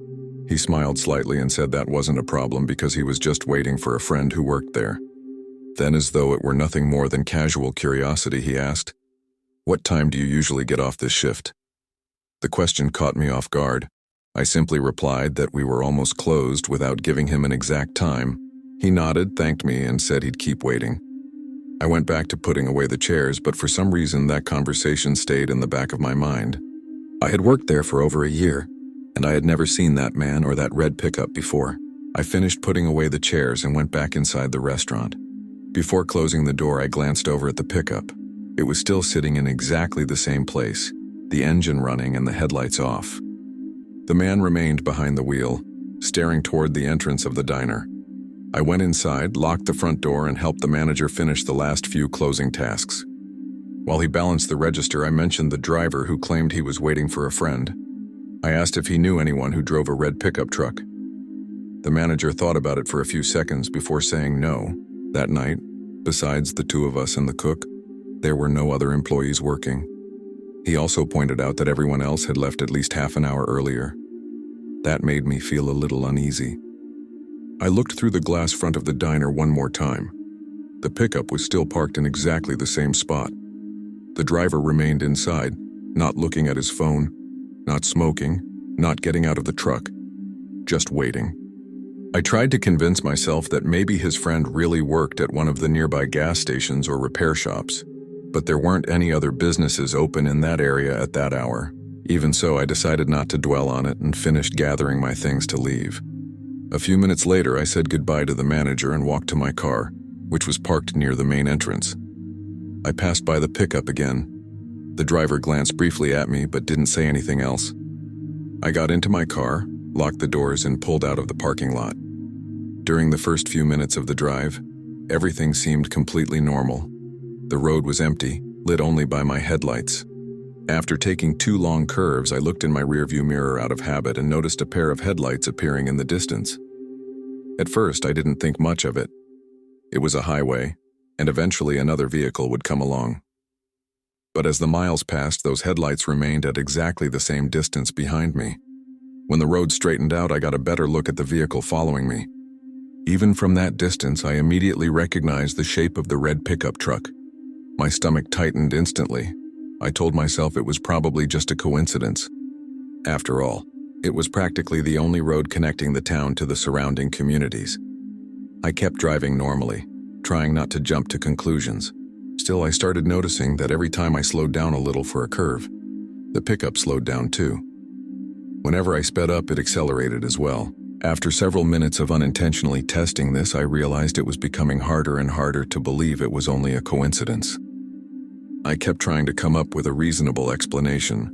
He smiled slightly and said that wasn't a problem because he was just waiting for a friend who worked there. Then, as though it were nothing more than casual curiosity, he asked, "What time do you usually get off this shift?" The question caught me off guard. I simply replied that we were almost closed without giving him an exact time. He nodded, thanked me, and said he'd keep waiting. I went back to putting away the chairs, but for some reason that conversation stayed in the back of my mind. I had worked there for over a year, and I had never seen that man or that red pickup before. I finished putting away the chairs and went back inside the restaurant. Before closing the door, I glanced over at the pickup. It was still sitting in exactly the same place, the engine running and the headlights off. The man remained behind the wheel, staring toward the entrance of the diner. I went inside, locked the front door, and helped the manager finish the last few closing tasks. While he balanced the register, I mentioned the driver who claimed he was waiting for a friend. I asked if he knew anyone who drove a red pickup truck. The manager thought about it for a few seconds before saying no. That night, besides the two of us and the cook, there were no other employees working. He also pointed out that everyone else had left at least half an hour earlier. That made me feel a little uneasy. I looked through the glass front of the diner one more time. The pickup was still parked in exactly the same spot. The driver remained inside, not looking at his phone, not smoking, not getting out of the truck, just waiting. I tried to convince myself that maybe his friend really worked at one of the nearby gas stations or repair shops, but there weren't any other businesses open in that area at that hour. Even so, I decided not to dwell on it and finished gathering my things to leave. A few minutes later, I said goodbye to the manager and walked to my car, which was parked near the main entrance. I passed by the pickup again. The driver glanced briefly at me but didn't say anything else. I got into my car, locked the doors, and pulled out of the parking lot. During the first few minutes of the drive, everything seemed completely normal. The road was empty, lit only by my headlights. After taking 2 long curves, I looked in my rearview mirror out of habit and noticed a pair of headlights appearing in the distance. At first, I didn't think much of it. It was a highway, and eventually another vehicle would come along. But as the miles passed, those headlights remained at exactly the same distance behind me. When the road straightened out, I got a better look at the vehicle following me. Even from that distance, I immediately recognized the shape of the red pickup truck. My stomach tightened instantly. I told myself it was probably just a coincidence. After all, it was practically the only road connecting the town to the surrounding communities. I kept driving normally, trying not to jump to conclusions. Still, I started noticing that every time I slowed down a little for a curve, the pickup slowed down too. Whenever I sped up, it accelerated as well. After several minutes of unintentionally testing this, I realized it was becoming harder and harder to believe it was only a coincidence. I kept trying to come up with a reasonable explanation.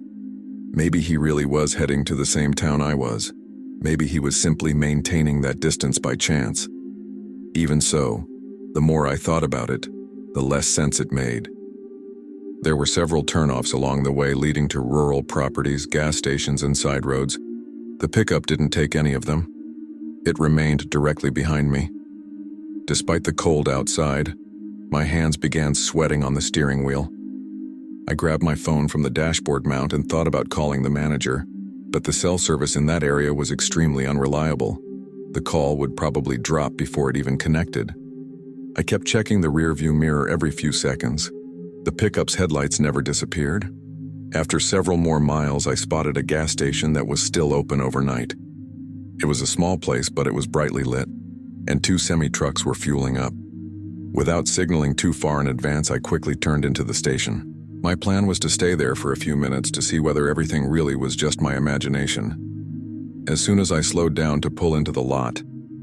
Maybe he really was heading to the same town I was. Maybe he was simply maintaining that distance by chance. Even so, the more I thought about it, the less sense it made. There were several turnoffs along the way leading to rural properties, gas stations, and side roads. The pickup didn't take any of them. It remained directly behind me. Despite the cold outside, my hands began sweating on the steering wheel. I grabbed my phone from the dashboard mount and thought about calling the manager, but the cell service in that area was extremely unreliable. The call would probably drop before it even connected. I kept checking the rearview mirror every few seconds. The pickup's headlights never disappeared. After several more miles, I spotted a gas station that was still open overnight. It was a small place, but it was brightly lit, and 2 semi-trucks were fueling up. Without signaling too far in advance, I quickly turned into the station. My plan was to stay there for a few minutes to see whether everything really was just my imagination. As soon as I slowed down to pull into the lot,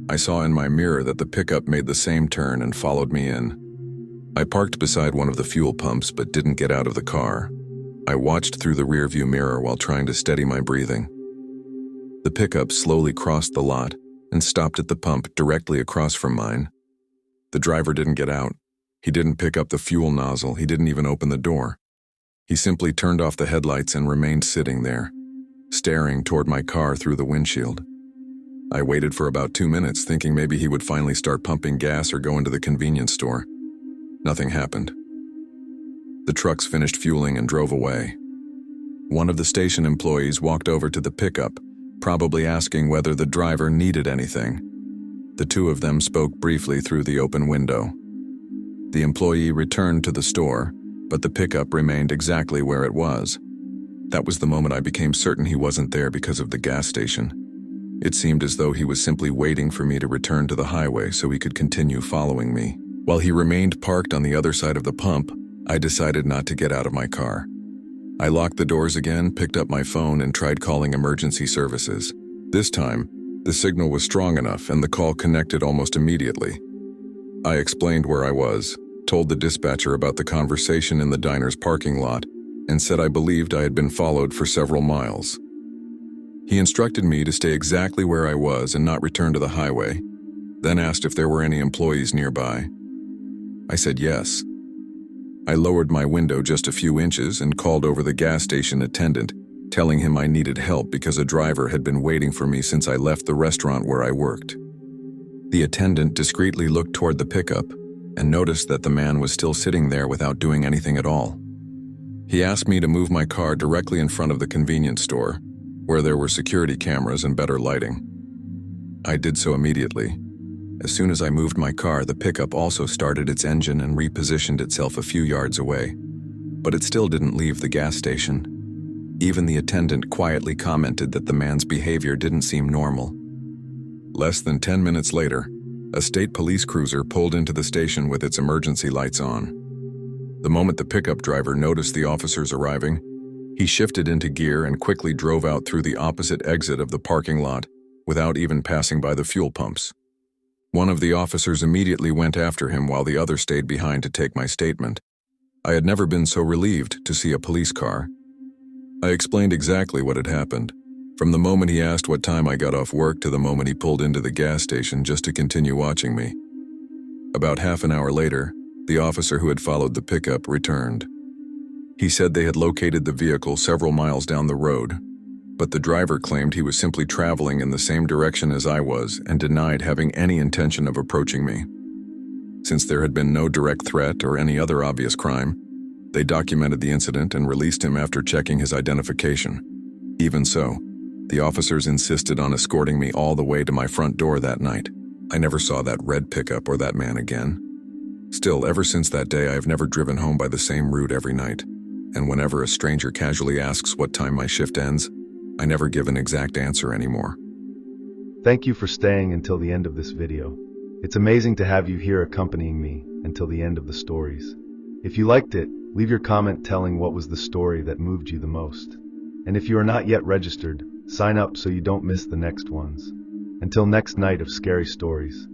I saw in my mirror that the pickup made the same turn and followed me in. I parked beside one of the fuel pumps but didn't get out of the car. I watched through the rearview mirror while trying to steady my breathing. The pickup slowly crossed the lot and stopped at the pump directly across from mine. The driver didn't get out. He didn't pick up the fuel nozzle. He didn't even open the door. He simply turned off the headlights and remained sitting there, staring toward my car through the windshield. I waited for about 2 minutes, thinking maybe he would finally start pumping gas or go into the convenience store. Nothing happened. The trucks finished fueling and drove away. One of the station employees walked over to the pickup, probably asking whether the driver needed anything. The two of them spoke briefly through the open window. The employee returned to the store, but the pickup remained exactly where it was. That was the moment I became certain he wasn't there because of the gas station. It seemed as though he was simply waiting for me to return to the highway so he could continue following me. While he remained parked on the other side of the pump, I decided not to get out of my car. I locked the doors again, picked up my phone, and tried calling emergency services. This time, the signal was strong enough and the call connected almost immediately. I explained where I was, told the dispatcher about the conversation in the diner's parking lot, and said I believed I had been followed for several miles. He instructed me to stay exactly where I was and not return to the highway, then asked if there were any employees nearby. I said yes. I lowered my window just a few inches and called over the gas station attendant, telling him I needed help because a driver had been waiting for me since I left the restaurant where I worked. The attendant discreetly looked toward the pickup and noticed that the man was still sitting there without doing anything at all. He asked me to move my car directly in front of the convenience store, where there were security cameras and better lighting. I did so immediately. As soon as I moved my car, the pickup also started its engine and repositioned itself a few yards away, but it still didn't leave the gas station. Even the attendant quietly commented that the man's behavior didn't seem normal. Less than 10 minutes later, a state police cruiser pulled into the station with its emergency lights on. The moment the pickup driver noticed the officers arriving, he shifted into gear and quickly drove out through the opposite exit of the parking lot without even passing by the fuel pumps. One of the officers immediately went after him while the other stayed behind to take my statement. I had never been so relieved to see a police car. I explained exactly what had happened, from the moment he asked what time I got off work to the moment he pulled into the gas station just to continue watching me. About half an hour later, the officer who had followed the pickup returned. He said they had located the vehicle several miles down the road, but the driver claimed he was simply traveling in the same direction as I was and denied having any intention of approaching me. Since there had been no direct threat or any other obvious crime, they documented the incident and released him after checking his identification. Even so, the officers insisted on escorting me all the way to my front door that night. I never saw that red pickup or that man again. Still, ever since that day, I have never driven home by the same route every night. And whenever a stranger casually asks what time my shift ends, I never give an exact answer anymore. Thank you for staying until the end of this video. It's amazing to have you here accompanying me until the end of the stories. If you liked it, leave your comment telling what was the story that moved you the most. And if you are not yet registered, sign up so you don't miss the next ones. Until next night of scary stories.